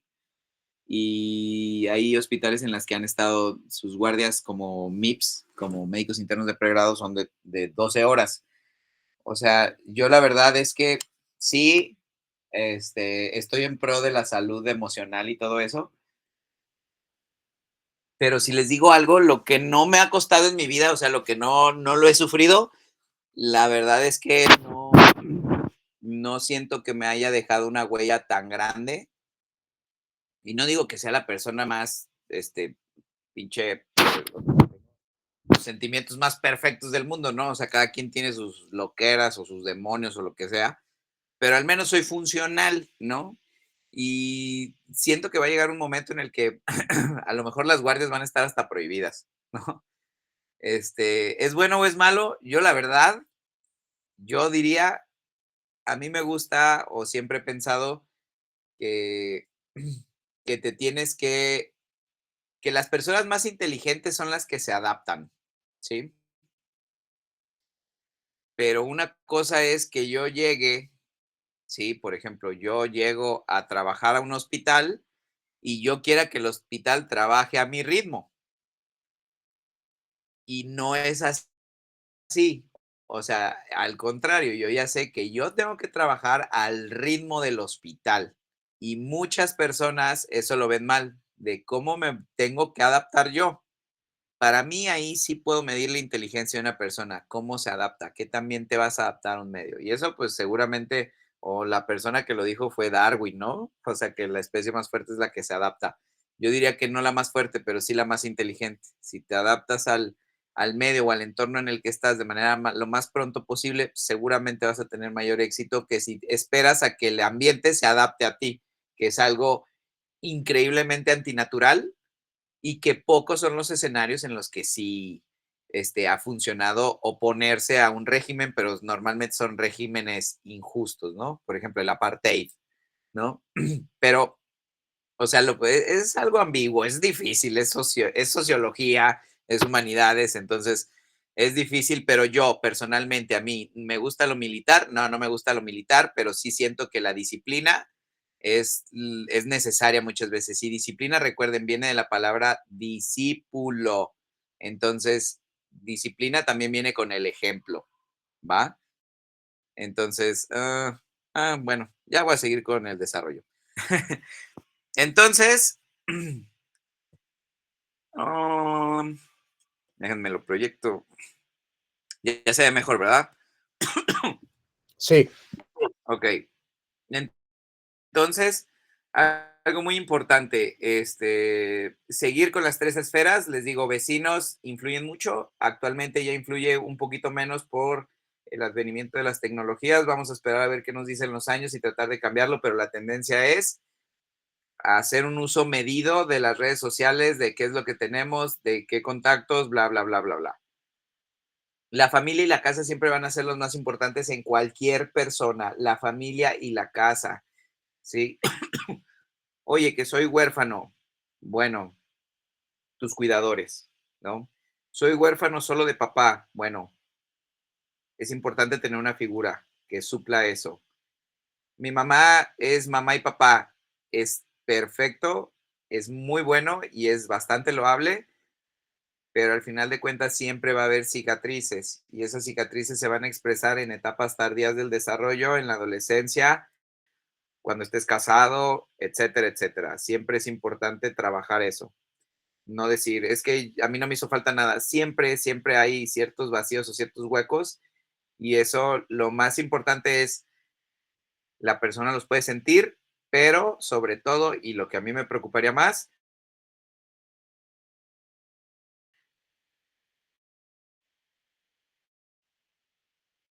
A: Y hay hospitales en las que han estado sus guardias como MIPS, como médicos internos de pregrado, son de 12 horas. O sea, yo la verdad es que sí, estoy en pro de la salud emocional y todo eso, pero si les digo algo, lo que no me ha costado en mi vida, o sea, lo que no lo he sufrido, la verdad es que no siento que me haya dejado una huella tan grande. Y no digo que sea la persona más, pinche, los sentimientos más perfectos del mundo, ¿no? O sea, cada quien tiene sus loqueras o sus demonios o lo que sea, pero al menos soy funcional, ¿no? Y siento que va a llegar un momento en el que a lo mejor las guardias van a estar hasta prohibidas, ¿no? ¿Es bueno o es malo? Yo la verdad, yo diría, a mí me gusta o siempre he pensado que, que te tienes que las personas más inteligentes son las que se adaptan, ¿sí? Pero una cosa es que yo llegue, sí, por ejemplo, yo llego a trabajar a un hospital y yo quiera que el hospital trabaje a mi ritmo y no es así. O sea, al contrario, yo ya sé que yo tengo que trabajar al ritmo del hospital y muchas personas eso lo ven mal, de cómo me tengo que adaptar yo. Para mí ahí sí puedo medir la inteligencia de una persona, cómo se adapta, qué también te vas a adaptar a un medio. Y eso pues seguramente, o la persona que lo dijo fue Darwin, ¿no? O sea que la especie más fuerte es la que se adapta. Yo diría que no la más fuerte, pero sí la más inteligente. Si te adaptas al medio o al entorno en el que estás de manera lo más pronto posible, seguramente vas a tener mayor éxito que si esperas a que el ambiente se adapte a ti, que es algo increíblemente antinatural y que pocos son los escenarios en los que sí ha funcionado oponerse a un régimen, pero normalmente son regímenes injustos, ¿no? Por ejemplo, el apartheid, ¿no? Pero, o sea, es algo ambiguo, es difícil, es sociología, es humanidades, entonces es difícil, pero yo personalmente, a mí, ¿me gusta lo militar? No, no me gusta lo militar, pero sí siento que la disciplina es necesaria muchas veces. Y disciplina, recuerden, viene de la palabra discípulo. Entonces, disciplina también viene con el ejemplo, ¿va? Entonces, bueno, ya voy a seguir con el desarrollo. Entonces, déjenme lo proyecto. Ya se ve mejor, ¿verdad?
E: Sí,
A: Ok. Entonces, algo muy importante, seguir con las 3 esferas, les digo, vecinos influyen mucho, actualmente ya influye un poquito menos por el advenimiento de las tecnologías, vamos a esperar a ver qué nos dicen los años y tratar de cambiarlo, pero la tendencia es hacer un uso medido de las redes sociales, de qué es lo que tenemos, de qué contactos, bla, bla, bla, bla, bla. La familia y la casa siempre van a ser los más importantes en cualquier persona, la familia y la casa, ¿sí? Oye, que soy huérfano. Bueno, tus cuidadores, ¿no? Soy huérfano solo de papá. Bueno, es importante tener una figura que supla eso. Mi mamá es mamá y papá. Es perfecto, es muy bueno y es bastante loable, pero al final de cuentas siempre va a haber cicatrices y esas cicatrices se van a expresar en etapas tardías del desarrollo, en la adolescencia, cuando estés casado, etcétera, etcétera. Siempre es importante trabajar eso. No decir, es que a mí no me hizo falta nada. Siempre, siempre hay ciertos vacíos o ciertos huecos y eso lo más importante es la persona los puede sentir, pero sobre todo, y lo que a mí me preocuparía más,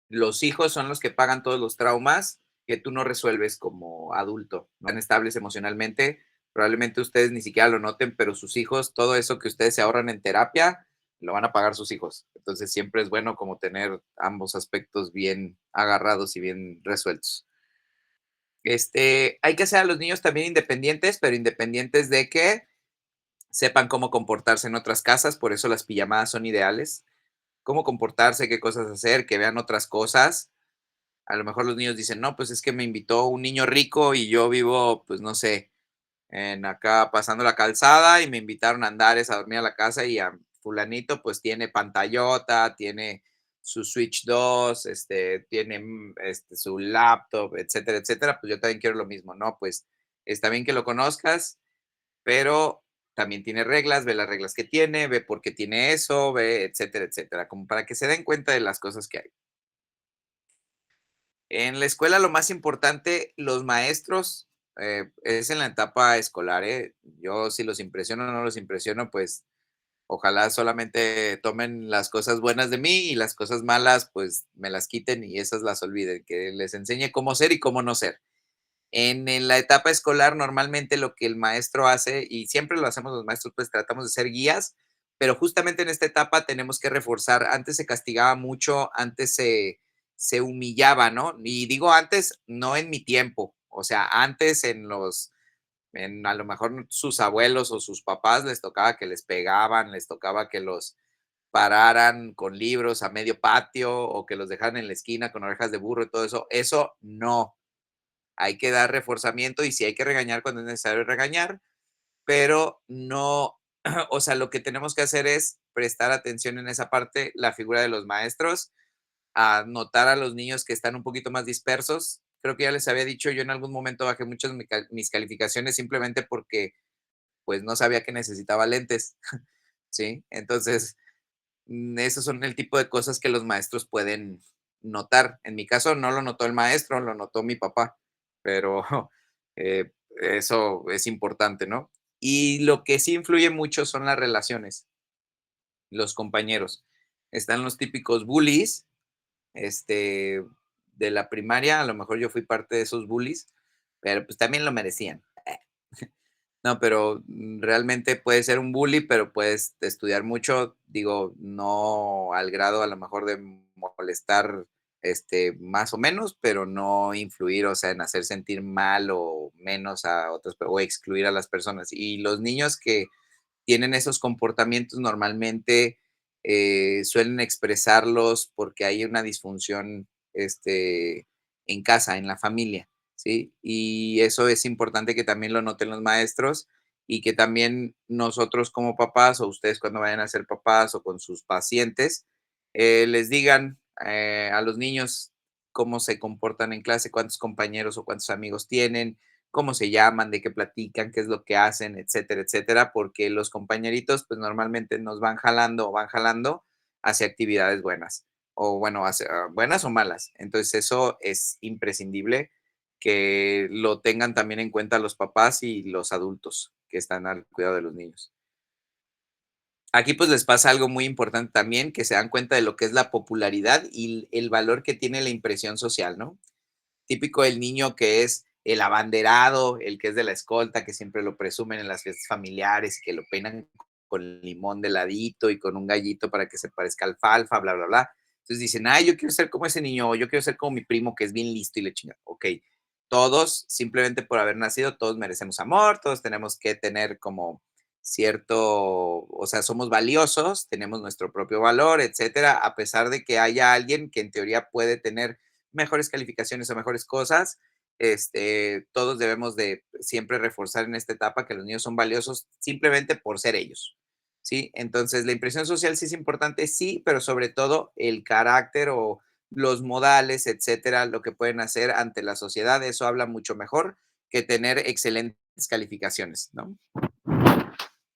A: los hijos son los que pagan todos los traumas que tú no resuelves como adulto, no están estables emocionalmente. Probablemente ustedes ni siquiera lo noten, pero sus hijos, todo eso que ustedes se ahorran en terapia, lo van a pagar sus hijos. Entonces siempre es bueno como tener ambos aspectos bien agarrados y bien resueltos. Hay que hacer a los niños también independientes, pero independientes de que sepan cómo comportarse en otras casas, por eso las pijamadas son ideales. Cómo comportarse, qué cosas hacer, que vean otras cosas. A lo mejor los niños dicen, no, pues es que me invitó un niño rico y yo vivo, pues no sé, en acá pasando la calzada y me invitaron a Andares a dormir a la casa y a fulanito pues tiene pantallota, tiene su Switch 2, tiene su laptop, etcétera, etcétera, pues yo también quiero lo mismo, ¿no? Pues está bien que lo conozcas, pero también tiene reglas, ve las reglas que tiene, ve por qué tiene eso, ve, etcétera, etcétera, como para que se den cuenta de las cosas que hay. En la escuela lo más importante, los maestros, es en la etapa escolar, ¿eh? Yo si los impresiono o no los impresiono, pues ojalá solamente tomen las cosas buenas de mí y las cosas malas, pues me las quiten y esas las olviden, que les enseñe cómo ser y cómo no ser. En la etapa escolar, normalmente lo que el maestro hace, y siempre lo hacemos los maestros, pues tratamos de ser guías, pero justamente en esta etapa tenemos que reforzar. Antes se castigaba mucho, antes se humillaba, ¿no? Y digo antes, no en mi tiempo, o sea, antes a lo mejor sus abuelos o sus papás les tocaba que les pegaban, les tocaba que los pararan con libros a medio patio o que los dejaran en la esquina con orejas de burro y todo eso. Eso no, hay que dar reforzamiento y sí hay que regañar cuando es necesario regañar, pero no, o sea, lo que tenemos que hacer es prestar atención en esa parte, la figura de los maestros, a notar a los niños que están un poquito más dispersos. Creo que ya les había dicho, yo en algún momento bajé muchas mis calificaciones simplemente porque pues no sabía que necesitaba lentes, ¿sí? Entonces, esos son el tipo de cosas que los maestros pueden notar. En mi caso no lo notó el maestro, lo notó mi papá, pero eso es importante, ¿no? Y lo que sí influye mucho son las relaciones, los compañeros. Están los típicos bullies, de la primaria, a lo mejor yo fui parte de esos bullies, pero pues también lo merecían. No, pero realmente puede ser un bully, pero puedes estudiar mucho, digo, no al grado a lo mejor de molestar, más o menos, pero no influir, o sea, en hacer sentir mal o menos a otras, o excluir a las personas. Y los niños que tienen esos comportamientos normalmente suelen expresarlos porque hay una disfunción en casa, en la familia, ¿sí? Y eso es importante que también lo noten los maestros y que también nosotros como papás o ustedes cuando vayan a ser papás o con sus pacientes, les digan a los niños cómo se comportan en clase, cuántos compañeros o cuántos amigos tienen, cómo se llaman, de qué platican, qué es lo que hacen, etcétera, etcétera, porque los compañeritos, pues normalmente nos van jalando o van jalando hacia actividades buenas, o bueno, hacia buenas o malas. Entonces, eso es imprescindible que lo tengan también en cuenta los papás y los adultos que están al cuidado de los niños. Aquí pues les pasa algo muy importante también, que se dan cuenta de lo que es la popularidad y el valor que tiene la impresión social, ¿no? Típico del niño que es el abanderado, el que es de la escolta, que siempre lo presumen en las fiestas familiares, que lo peinan con limón de ladito y con un gallito para que se parezca al alfalfa, bla, bla, bla. Entonces dicen, ay, yo quiero ser como ese niño, o yo quiero ser como mi primo que es bien listo y le chinga. Ok, todos, simplemente por haber nacido, todos merecemos amor, todos tenemos que tener como cierto, o sea, somos valiosos, tenemos nuestro propio valor, etcétera, a pesar de que haya alguien que en teoría puede tener mejores calificaciones o mejores cosas, todos debemos de siempre reforzar en esta etapa que los niños son valiosos simplemente por ser ellos, ¿sí? Entonces, la impresión social sí es importante, sí, pero sobre todo el carácter o los modales, etcétera, lo que pueden hacer ante la sociedad, eso habla mucho mejor que tener excelentes calificaciones, ¿no?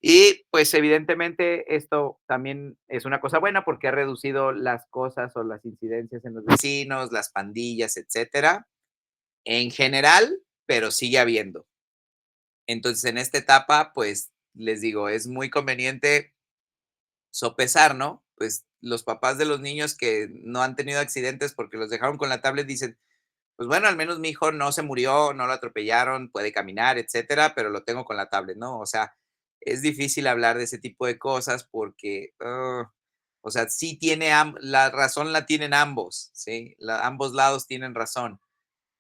A: Y pues evidentemente esto también es una cosa buena porque ha reducido las cosas o las incidencias en los vecinos, las pandillas, etcétera, en general, pero sigue habiendo. Entonces, en esta etapa, pues les digo, es muy conveniente sopesar, ¿no? Pues los papás de los niños que no han tenido accidentes porque los dejaron con la tablet dicen, pues bueno, al menos mi hijo no se murió, no lo atropellaron, puede caminar, etcétera, pero lo tengo con la tablet, ¿no? O sea, es difícil hablar de ese tipo de cosas porque, o sea, sí tiene, la razón la tienen ambos, ¿sí? Ambos lados tienen razón,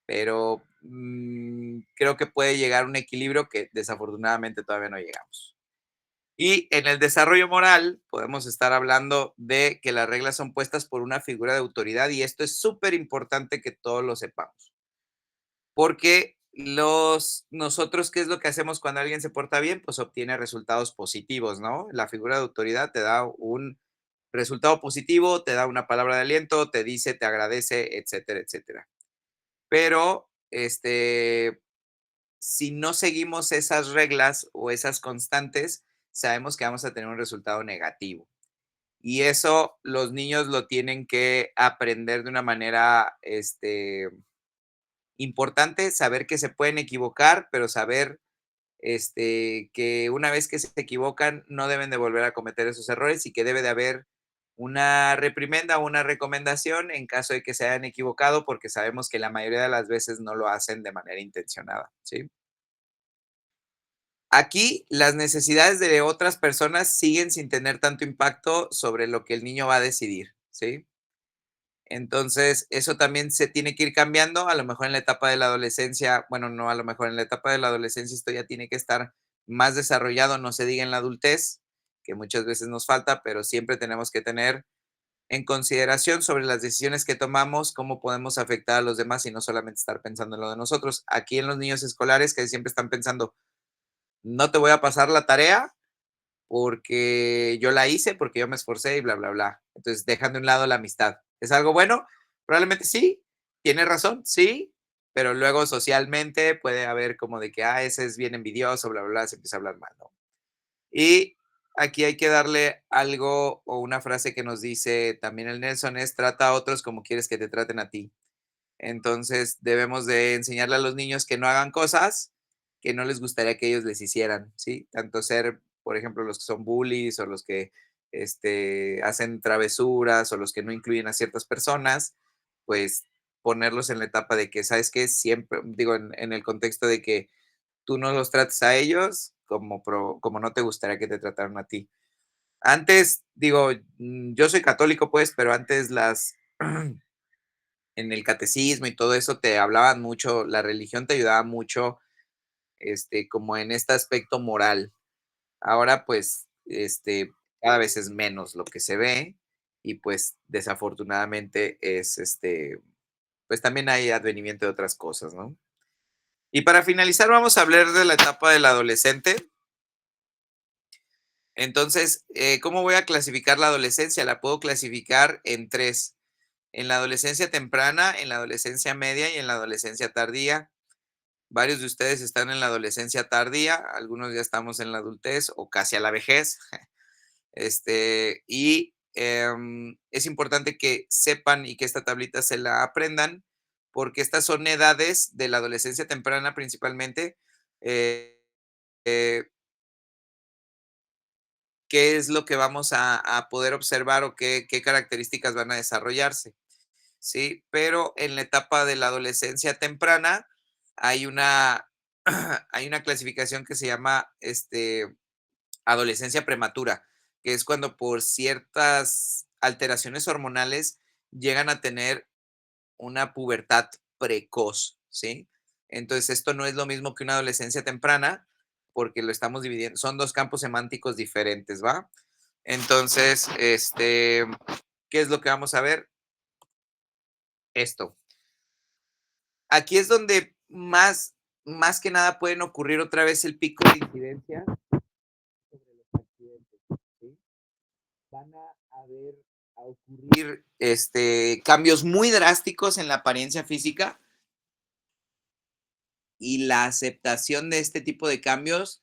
A: pero creo que puede llegar a un equilibrio que desafortunadamente todavía no llegamos. Y en el desarrollo moral podemos estar hablando de que las reglas son puestas por una figura de autoridad y esto es súper importante que todos lo sepamos. Porque nosotros, ¿qué es lo que hacemos cuando alguien se porta bien? Pues obtiene resultados positivos, ¿no? La figura de autoridad te da un resultado positivo, te da una palabra de aliento, te dice, te agradece, etcétera, etcétera. Pero, si no seguimos esas reglas o esas constantes, sabemos que vamos a tener un resultado negativo. Y eso los niños lo tienen que aprender de una manera, importante, saber que se pueden equivocar, pero saber, que una vez que se equivocan, no deben de volver a cometer esos errores y que debe de haber una reprimenda o una recomendación en caso de que se hayan equivocado, porque sabemos que la mayoría de las veces no lo hacen de manera intencionada, ¿sí? Aquí las necesidades de otras personas siguen sin tener tanto impacto sobre lo que el niño va a decidir, ¿sí? Entonces, eso también se tiene que ir cambiando, a lo mejor en la etapa de la adolescencia, bueno, no, a lo mejor en la etapa de la adolescencia esto ya tiene que estar más desarrollado, no se diga en la adultez, que muchas veces nos falta, pero siempre tenemos que tener en consideración sobre las decisiones que tomamos, cómo podemos afectar a los demás y no solamente estar pensando en lo de nosotros. Aquí en los niños escolares que siempre están pensando, no te voy a pasar la tarea porque yo la hice, porque yo me esforcé y bla, bla, bla. Entonces, dejan de un lado la amistad. ¿Es algo bueno? Probablemente sí, tiene razón, sí, pero luego socialmente puede haber como de que, ese es bien envidioso, bla, bla, bla, se empieza a hablar mal, ¿no? Y aquí hay que darle algo o una frase que nos dice también el Nelson es, trata a otros como quieres que te traten a ti. Entonces, debemos de enseñarle a los niños que no hagan cosas que no les gustaría que ellos les hicieran, ¿sí? Tanto ser, por ejemplo, los que son bullies o los que hacen travesuras o los que no incluyen a ciertas personas, pues ponerlos en la etapa de que, ¿sabes qué? Siempre, digo, en el contexto de que tú no los trates a ellos como no te gustaría que te trataran a ti. Antes, digo, yo soy católico, pues, pero antes en el catecismo y todo eso te hablaban mucho, la religión te ayudaba mucho, como en este aspecto moral. Ahora, pues, cada vez es menos lo que se ve y, pues, desafortunadamente es, pues, también hay advenimiento de otras cosas, ¿no? Y para finalizar, vamos a hablar de la etapa del adolescente. Entonces, ¿cómo voy a clasificar la adolescencia? La puedo clasificar en 3: en la adolescencia temprana, en la adolescencia media y en la adolescencia tardía. Varios de ustedes están en la adolescencia tardía, algunos ya estamos en la adultez o casi a la vejez. Es importante que sepan y que esta tablita se la aprendan, porque estas son edades de la adolescencia temprana principalmente, eh, eh, qué es lo que vamos a poder observar o qué características van a desarrollarse, ¿sí? Pero en la etapa de la adolescencia temprana hay una, hay una clasificación que se llama adolescencia prematura, que es cuando por ciertas alteraciones hormonales llegan a tener una pubertad precoz, ¿sí? Entonces, esto no es lo mismo que una adolescencia temprana, porque lo estamos dividiendo, son 2 campos semánticos diferentes, ¿va? Entonces, ¿qué es lo que vamos a ver? Esto. Aquí es donde más que nada pueden ocurrir otra vez el pico de incidencia sobre los accidentes, ¿sí? Van a ocurrir cambios muy drásticos en la apariencia física y la aceptación de este tipo de cambios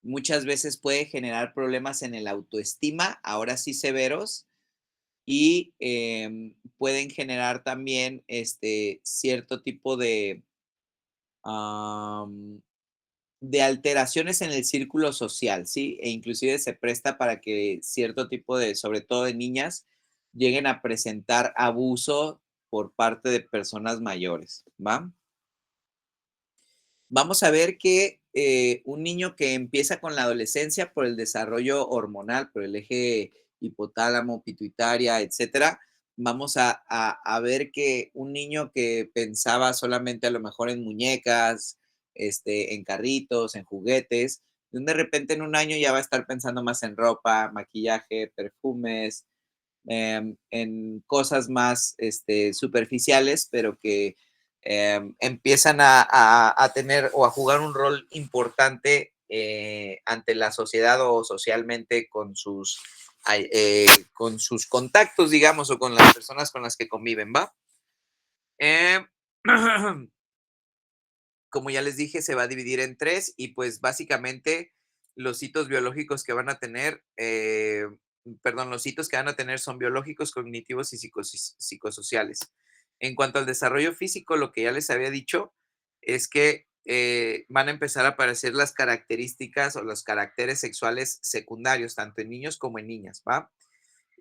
A: muchas veces puede generar problemas en el autoestima, ahora sí severos, y pueden generar también cierto tipo de alteraciones en el círculo social, ¿sí? E inclusive se presta para que cierto tipo de, sobre todo de niñas, lleguen a presentar abuso por parte de personas mayores, ¿va? Vamos a ver que un niño que empieza con la adolescencia por el desarrollo hormonal, por el eje hipotálamo, pituitaria, etcétera, vamos a ver que un niño que pensaba solamente a lo mejor en muñecas, en carritos, en juguetes, de repente en un año ya va a estar pensando más en ropa, maquillaje, perfumes, en cosas más superficiales, pero que empiezan a tener o a jugar un rol importante ante la sociedad o socialmente con sus contactos, digamos, o con las personas con las que conviven, ¿va? Eh, como ya les dije, se va a dividir en 3 y pues básicamente los hitos biológicos que van a tener, los hitos que van a tener son biológicos, cognitivos y psicosociales. En cuanto al desarrollo físico, lo que ya les había dicho es que van a empezar a aparecer las características o los caracteres sexuales secundarios, tanto en niños como en niñas, ¿va?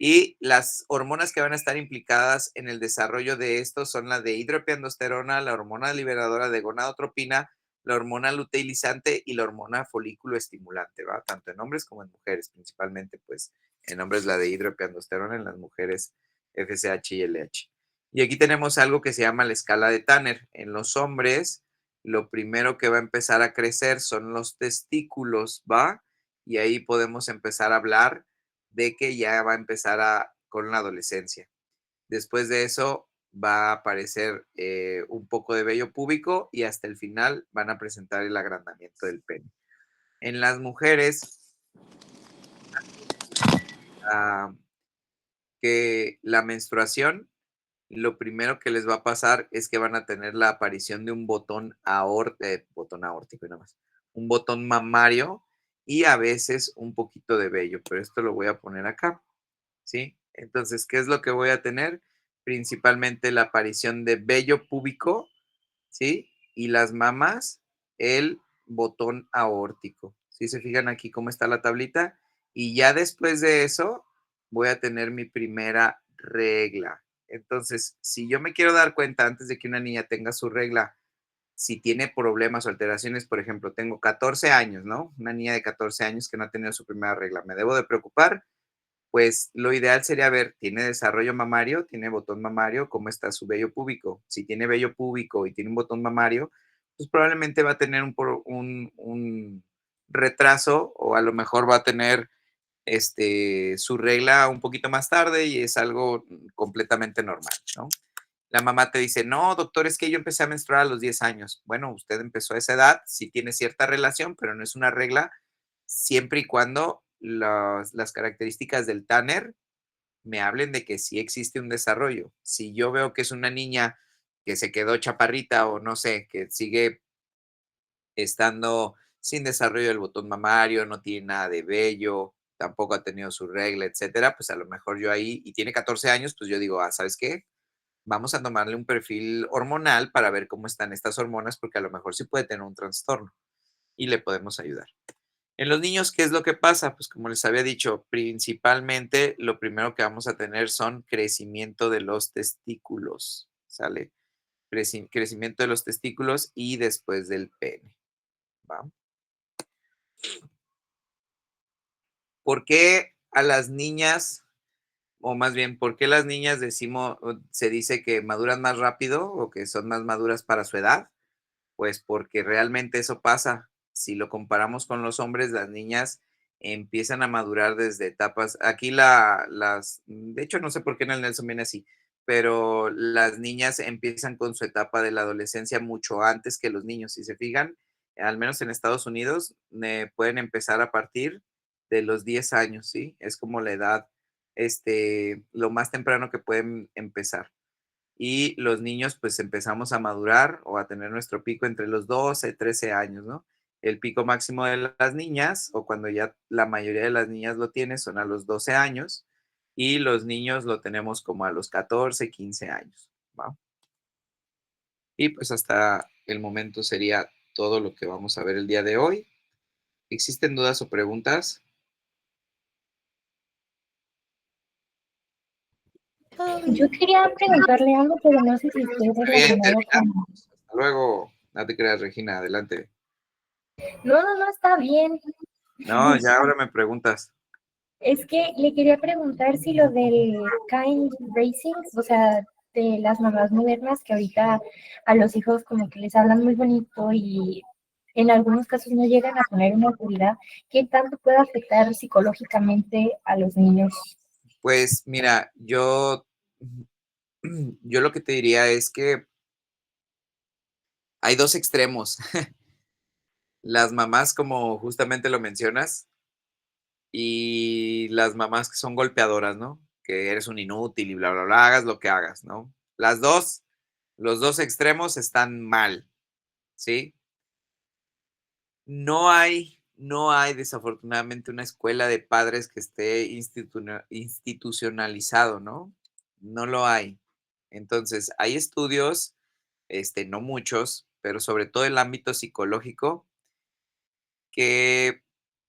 A: Y las hormonas que van a estar implicadas en el desarrollo de esto son la de hidroepiandrosterona, la hormona liberadora de gonadotropina, la hormona luteinizante y la hormona folículo estimulante, ¿va? Tanto en hombres como en mujeres, principalmente, pues, en hombres la de hidroepiandrosterona, en las mujeres FSH y LH. Y aquí tenemos algo que se llama la escala de Tanner. En los hombres, lo primero que va a empezar a crecer son los testículos, ¿va? Y ahí podemos empezar a hablar de que ya va a empezar con la adolescencia. Después de eso va a aparecer un poco de vello púbico y hasta el final van a presentar el agrandamiento del pene. En las mujeres, que la menstruación, lo primero que les va a pasar es que van a tener la aparición de un botón aórtico, nada más, un botón mamario y a veces un poquito de vello, pero esto lo voy a poner acá. ¿Sí? Entonces, ¿qué es lo que voy a tener? Principalmente la aparición de vello púbico, ¿sí? Y las mamas, el botón aórtico. ¿Sí se fijan aquí cómo está la tablita? Y ya después de eso, voy a tener mi primera regla. Entonces, si yo me quiero dar cuenta antes de que una niña tenga su regla, si tiene problemas o alteraciones, por ejemplo, tengo 14 años, ¿no? Una niña de 14 años que no ha tenido su primera regla, ¿me debo de preocupar? Pues lo ideal sería ver, ¿tiene desarrollo mamario? ¿Tiene botón mamario? ¿Cómo está su vello púbico? Si tiene vello púbico y tiene un botón mamario, pues probablemente va a tener un retraso o a lo mejor va a tener su regla un poquito más tarde y es algo completamente normal, ¿no? La mamá te dice, no, doctor, es que yo empecé a menstruar a los 10 años. Bueno, usted empezó a esa edad, sí tiene cierta relación, pero no es una regla, siempre y cuando las características del Tanner me hablen de que sí existe un desarrollo. Si yo veo que es una niña que se quedó chaparrita o no sé, que sigue estando sin desarrollo del botón mamario, no tiene nada de vello, tampoco ha tenido su regla, etcétera, pues a lo mejor yo ahí, y tiene 14 años, pues yo digo, ¿sabes qué? Vamos a tomarle un perfil hormonal para ver cómo están estas hormonas, porque a lo mejor sí puede tener un trastorno y le podemos ayudar. En los niños, ¿qué es lo que pasa? Pues como les había dicho, principalmente lo primero que vamos a tener son crecimiento de los testículos, ¿sale? Crecimiento de los testículos y después del pene, ¿va? ¿Por qué a las niñas, o más bien, por qué las niñas se dice que maduran más rápido o que son más maduras para su edad? Pues porque realmente eso pasa. Si lo comparamos con los hombres, las niñas empiezan a madurar desde etapas. Aquí de hecho, no sé por qué en el Nelson viene así, pero las niñas empiezan con su etapa de la adolescencia mucho antes que los niños. Si se fijan, al menos en Estados Unidos, pueden empezar a partir de los 10 años, ¿sí? Es como la edad, lo más temprano que pueden empezar y los niños pues empezamos a madurar o a tener nuestro pico entre los 12 y 13 años, ¿no? El pico máximo de las niñas, o cuando ya la mayoría de las niñas lo tiene, son a los 12 años y los niños lo tenemos como a los 14, 15 años, ¿va? Y pues hasta el momento sería todo lo que vamos a ver el día de hoy. ¿Existen dudas o preguntas?
C: Yo quería preguntarle algo, pero no sé si esté
A: Está bien,
C: relacionado con...
A: hasta luego. No te creas, Regina, adelante.
C: No, está bien.
A: No, ya ahora me preguntas.
C: Es que le quería preguntar si lo del kind racing, o sea, de las mamás modernas que ahorita a los hijos como que les hablan muy bonito y en algunos casos no llegan a poner una autoridad, ¿qué tanto puede afectar psicológicamente a los niños?
A: Pues mira, yo lo que te diría es que hay dos extremos. Las mamás, como justamente lo mencionas, y las mamás que son golpeadoras, ¿no? Que eres un inútil y bla, bla, bla, hagas lo que hagas, ¿no? Los dos extremos están mal, ¿sí? No hay desafortunadamente una escuela de padres que esté institucionalizado, ¿no? No lo hay. Entonces, hay estudios, no muchos, pero sobre todo el ámbito psicológico, que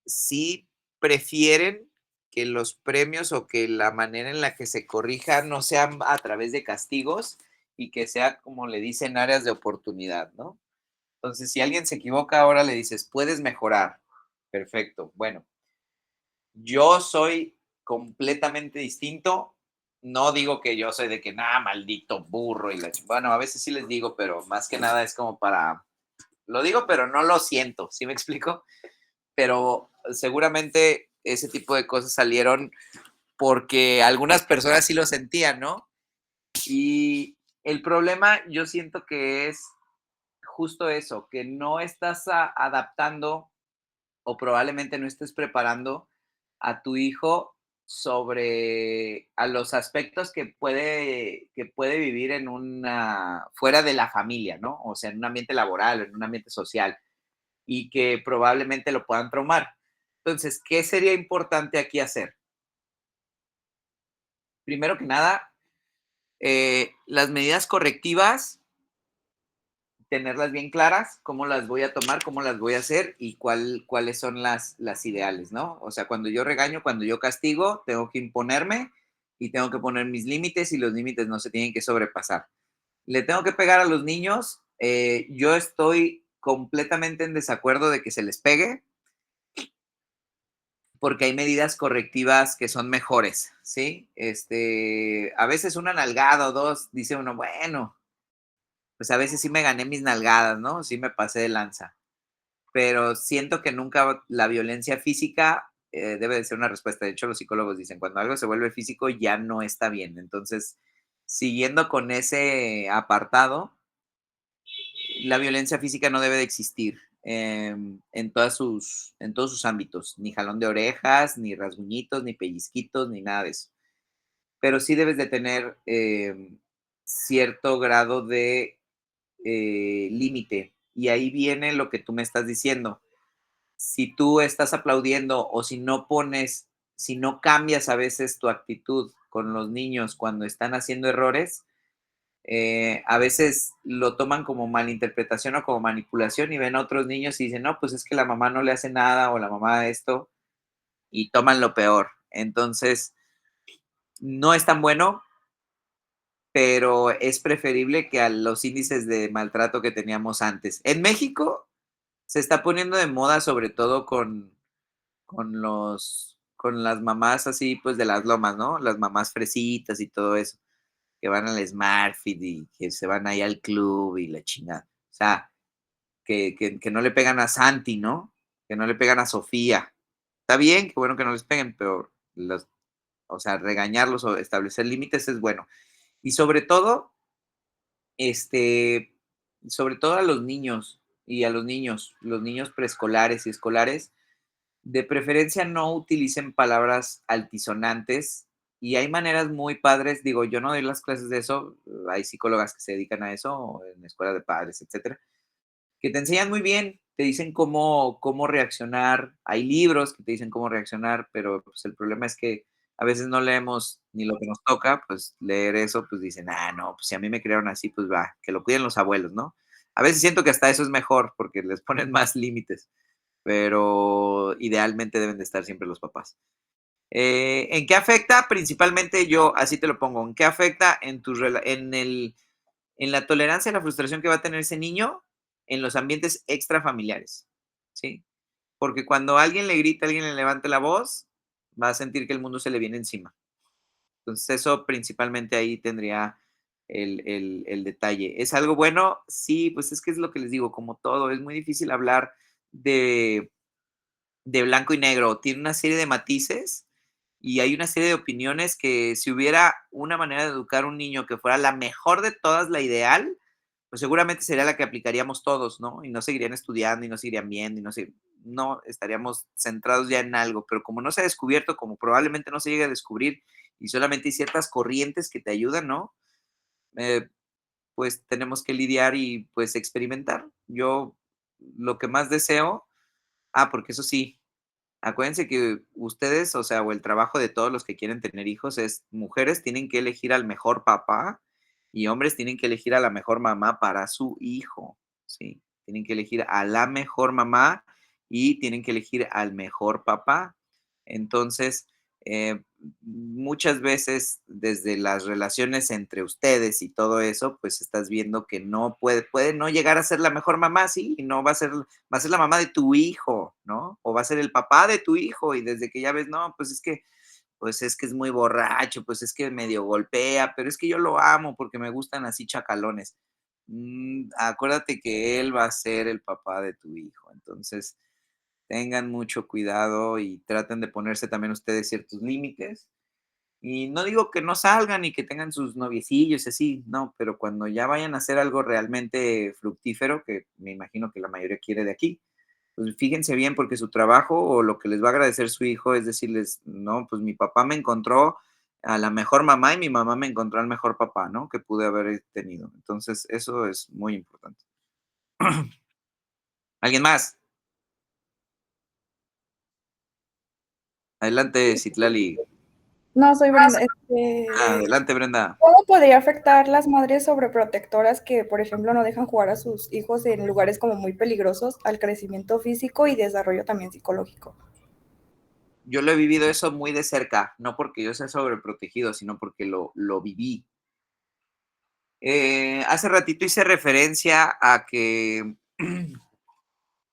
A: sí prefieren que los premios o que la manera en la que se corrija no sean a través de castigos y que sea, como le dicen, áreas de oportunidad, ¿no? Entonces, si alguien se equivoca, ahora le dices, puedes mejorar. Perfecto. Bueno, yo soy completamente distinto. No digo que yo soy de que, nada, maldito burro. Bueno, a veces sí les digo, pero más que nada es como para, lo digo, pero no lo siento, ¿sí me explico? Pero seguramente ese tipo de cosas salieron porque algunas personas sí lo sentían, ¿no? Y el problema yo siento que es justo eso, que no estás adaptando o probablemente no estés preparando a tu hijo sobre a los aspectos que puede vivir fuera de la familia, ¿no? O sea, en un ambiente laboral, en un ambiente social, y que probablemente lo puedan traumar. Entonces, ¿qué sería importante aquí hacer? Primero que nada, las medidas correctivas, tenerlas bien claras, cómo las voy a tomar, cómo las voy a hacer y cuáles son las ideales, ¿no? O sea, cuando yo regaño, cuando yo castigo, tengo que imponerme y tengo que poner mis límites y los límites no se tienen que sobrepasar. ¿Le tengo que pegar a los niños? Yo estoy completamente en desacuerdo de que se les pegue, porque hay medidas correctivas que son mejores, ¿sí? A veces una nalgada o dos, dice uno, bueno, pues a veces sí me gané mis nalgadas, ¿no? Sí me pasé de lanza. Pero siento que nunca la violencia física debe de ser una respuesta. De hecho, los psicólogos dicen, cuando algo se vuelve físico ya no está bien. Entonces, siguiendo con ese apartado, la violencia física no debe de existir en todos sus ámbitos, ni jalón de orejas, ni rasguñitos, ni pellizquitos, ni nada de eso. Pero sí debes de tener cierto grado de límite. Y ahí viene lo que tú me estás diciendo. Si tú estás aplaudiendo o si no cambias a veces tu actitud con los niños cuando están haciendo errores, a veces lo toman como malinterpretación o como manipulación y ven a otros niños y dicen, no, pues es que la mamá no le hace nada o la mamá esto y toman lo peor. Entonces, no es tan bueno, pero es preferible que a los índices de maltrato que teníamos antes. En México se está poniendo de moda, sobre todo con las mamás así, pues de las lomas, ¿no? Las mamás fresitas y todo eso, que van al SmartFit y que se van ahí al club y la chingada. O sea, que no le pegan a Santi, ¿no? Que no le pegan a Sofía. Está bien, qué bueno que no les peguen, pero o sea, regañarlos o establecer límites es bueno. Y este, sobre todo a los niños y a los niños preescolares y escolares, de preferencia no utilicen palabras altisonantes y hay maneras muy padres, digo, yo no doy las clases de eso, hay psicólogas que se dedican a eso, o en escuelas de padres, etcétera, que te enseñan muy bien, te dicen cómo reaccionar, hay libros que te dicen cómo reaccionar, pero pues el problema es que a veces no leemos ni lo que nos toca, pues leer eso, pues dicen, ah, no, pues si a mí me criaron así, pues va, que lo cuiden los abuelos, ¿no? A veces siento que hasta eso es mejor porque les ponen más límites, pero idealmente deben de estar siempre los papás. ¿En qué afecta? Principalmente yo, así te lo pongo, ¿en qué afecta en la tolerancia a la frustración que va a tener ese niño en los ambientes extrafamiliares? ¿Sí? Porque cuando alguien le grita, alguien le levanta la voz, va a sentir que el mundo se le viene encima. Entonces, eso principalmente ahí tendría el detalle. ¿Es algo bueno? Sí, pues es que es lo que les digo, como todo, es muy difícil hablar de blanco y negro, tiene una serie de matices y hay una serie de opiniones que si hubiera una manera de educar a un niño que fuera la mejor de todas, la ideal, pues seguramente sería la que aplicaríamos todos, ¿no? Y no seguirían estudiando y no seguirían viendo y no estaríamos centrados ya en algo, pero como no se ha descubierto, como probablemente no se llegue a descubrir y solamente hay ciertas corrientes que te ayudan, ¿no? Eh, pues tenemos que lidiar y pues experimentar. Yo lo que más deseo, porque eso sí, acuérdense que ustedes, o sea, o el trabajo de todos los que quieren tener hijos es, mujeres tienen que elegir al mejor papá y hombres tienen que elegir a la mejor mamá para su hijo, ¿sí? Tienen que elegir a la mejor mamá y tienen que elegir al mejor papá. Entonces, muchas veces desde las relaciones entre ustedes y todo eso, pues estás viendo que no puede no llegar a ser la mejor mamá, sí, y no va a ser la mamá de tu hijo, ¿no? O va a ser el papá de tu hijo y desde que ya ves, no, pues es que es muy borracho, pues es que medio golpea, pero es que yo lo amo porque me gustan así chacalones. Acuérdate que él va a ser el papá de tu hijo. Entonces, tengan mucho cuidado y traten de ponerse también ustedes ciertos límites. Y no digo que no salgan y que tengan sus noviecillos y así, no, pero cuando ya vayan a hacer algo realmente fructífero, que me imagino que la mayoría quiere de aquí, pues fíjense bien porque su trabajo o lo que les va a agradecer su hijo es decirles, no, pues mi papá me encontró a la mejor mamá y mi mamá me encontró al mejor papá, ¿no? Que pude haber tenido. Entonces, eso es muy importante. ¿Alguien más? Adelante, Citlali.
F: No, soy Brenda.
A: Adelante, Brenda.
F: ¿Cómo podría afectar las madres sobreprotectoras que, por ejemplo, no dejan jugar a sus hijos en lugares como muy peligrosos al crecimiento físico y desarrollo también psicológico?
A: Yo lo he vivido eso muy de cerca, no porque yo sea sobreprotegido, sino porque lo viví. Hace ratito hice referencia a que,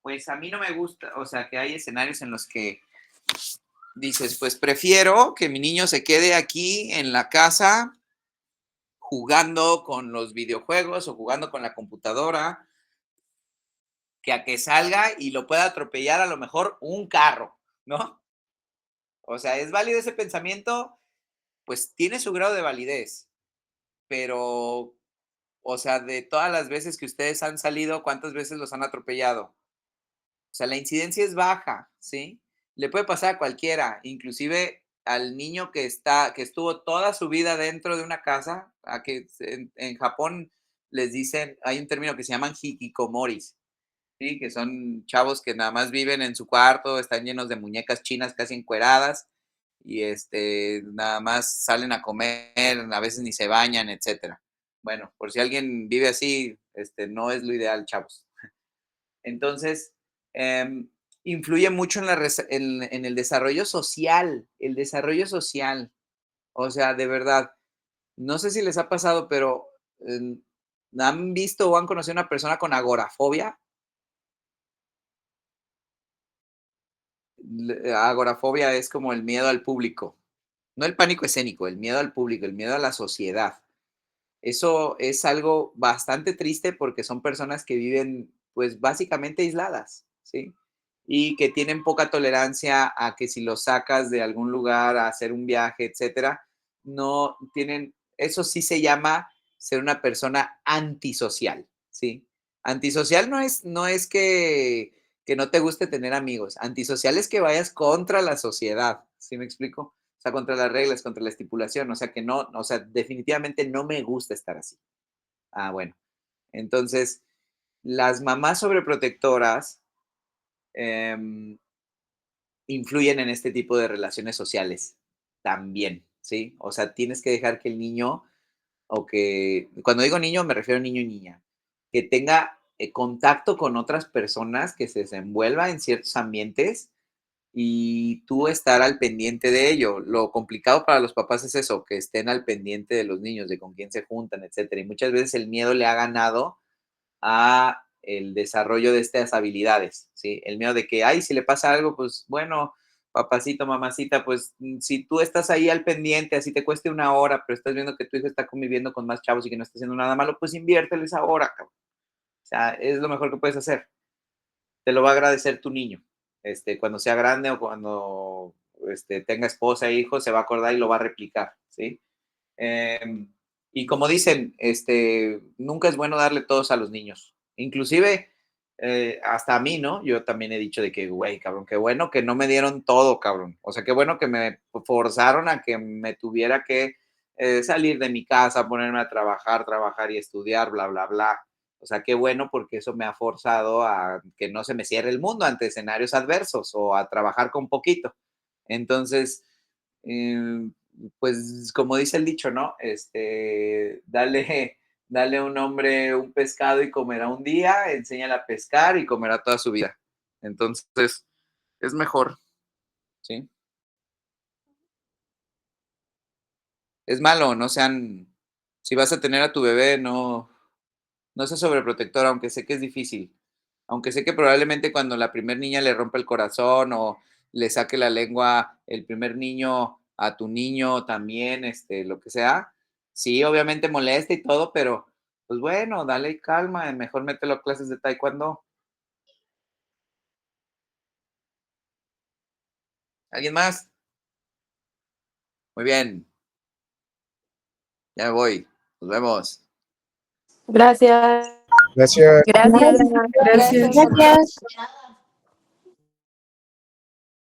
A: pues a mí no me gusta, o sea, que hay escenarios en los que dices, pues prefiero que mi niño se quede aquí en la casa jugando con los videojuegos o jugando con la computadora, que a que salga y lo pueda atropellar a lo mejor un carro, ¿no? O sea, ¿es válido ese pensamiento? Pues tiene su grado de validez, pero, o sea, de todas las veces que ustedes han salido, ¿cuántas veces los han atropellado? O sea, la incidencia es baja, ¿sí? Le puede pasar a cualquiera, inclusive al niño que estuvo toda su vida dentro de una casa, a que en Japón les dicen, hay un término que se llaman hikikomoris, ¿sí? Que son chavos que nada más viven en su cuarto, están llenos de muñecas chinas casi encueradas y nada más salen a comer, a veces ni se bañan, etcétera. Bueno, por si alguien vive así, no es lo ideal, chavos. Entonces, influye mucho en el desarrollo social. O sea, de verdad, no sé si les ha pasado, pero ¿han visto o han conocido a una persona con agorafobia? Agorafobia es como el miedo al público, no el pánico escénico, el miedo al público, el miedo a la sociedad. Eso es algo bastante triste porque son personas que viven, pues, básicamente aisladas, ¿sí? Y que tienen poca tolerancia a que si los sacas de algún lugar a hacer un viaje, etcétera, no tienen, eso sí se llama ser una persona antisocial, ¿sí? Antisocial no es que no te guste tener amigos. Antisocial es que vayas contra la sociedad, ¿sí me explico? O sea, contra las reglas, contra la estipulación, o sea, que no, o sea, definitivamente no me gusta estar así. Ah, bueno. Entonces, las mamás sobreprotectoras em, influyen en este tipo de relaciones sociales también, ¿sí? O sea, tienes que dejar que el niño, o que, cuando digo niño me refiero a niño y niña, que tenga contacto con otras personas, que se desenvuelva en ciertos ambientes y tú estar al pendiente de ello. Lo complicado para los papás es eso, que estén al pendiente de los niños, de con quién se juntan, etcétera. Y muchas veces el miedo le ha ganado a el desarrollo de estas habilidades, ¿sí? El miedo de que, ay, si le pasa algo, pues bueno, papacito, mamacita, pues si tú estás ahí al pendiente, así te cueste una hora, pero estás viendo que tu hijo está conviviendo con más chavos y que no está haciendo nada malo, pues inviértele esa hora, cabrón. O sea, es lo mejor que puedes hacer. Te lo va a agradecer tu niño. Cuando sea grande o cuando tenga esposa e hijos, se va a acordar y lo va a replicar, ¿sí? Y como dicen, nunca es bueno darle todos a los niños. Inclusive, hasta a mí, ¿no? Yo también he dicho de que, güey, cabrón, qué bueno que no me dieron todo, cabrón. O sea, qué bueno que me forzaron a que me tuviera que salir de mi casa, ponerme a trabajar y estudiar, bla, bla, bla. O sea, qué bueno porque eso me ha forzado a que no se me cierre el mundo ante escenarios adversos o a trabajar con poquito. Entonces, eh, pues como dice el dicho, ¿no? Dale a un hombre un pescado y comerá un día, enséñale a pescar y comerá toda su vida. Entonces, es mejor, ¿sí? Es malo, no sean, si vas a tener a tu bebé, no seas sobreprotector, aunque sé que es difícil. Aunque sé que probablemente cuando la primer niña le rompa el corazón o le saque la lengua el primer niño a tu niño también, lo que sea, sí, obviamente molesta y todo, pero pues bueno, dale calma, mejor mételo a clases de taekwondo. ¿Alguien más? Muy bien, ya me voy. Nos vemos.
G: Gracias.
E: Gracias.
G: Gracias.
F: Gracias.
C: Gracias.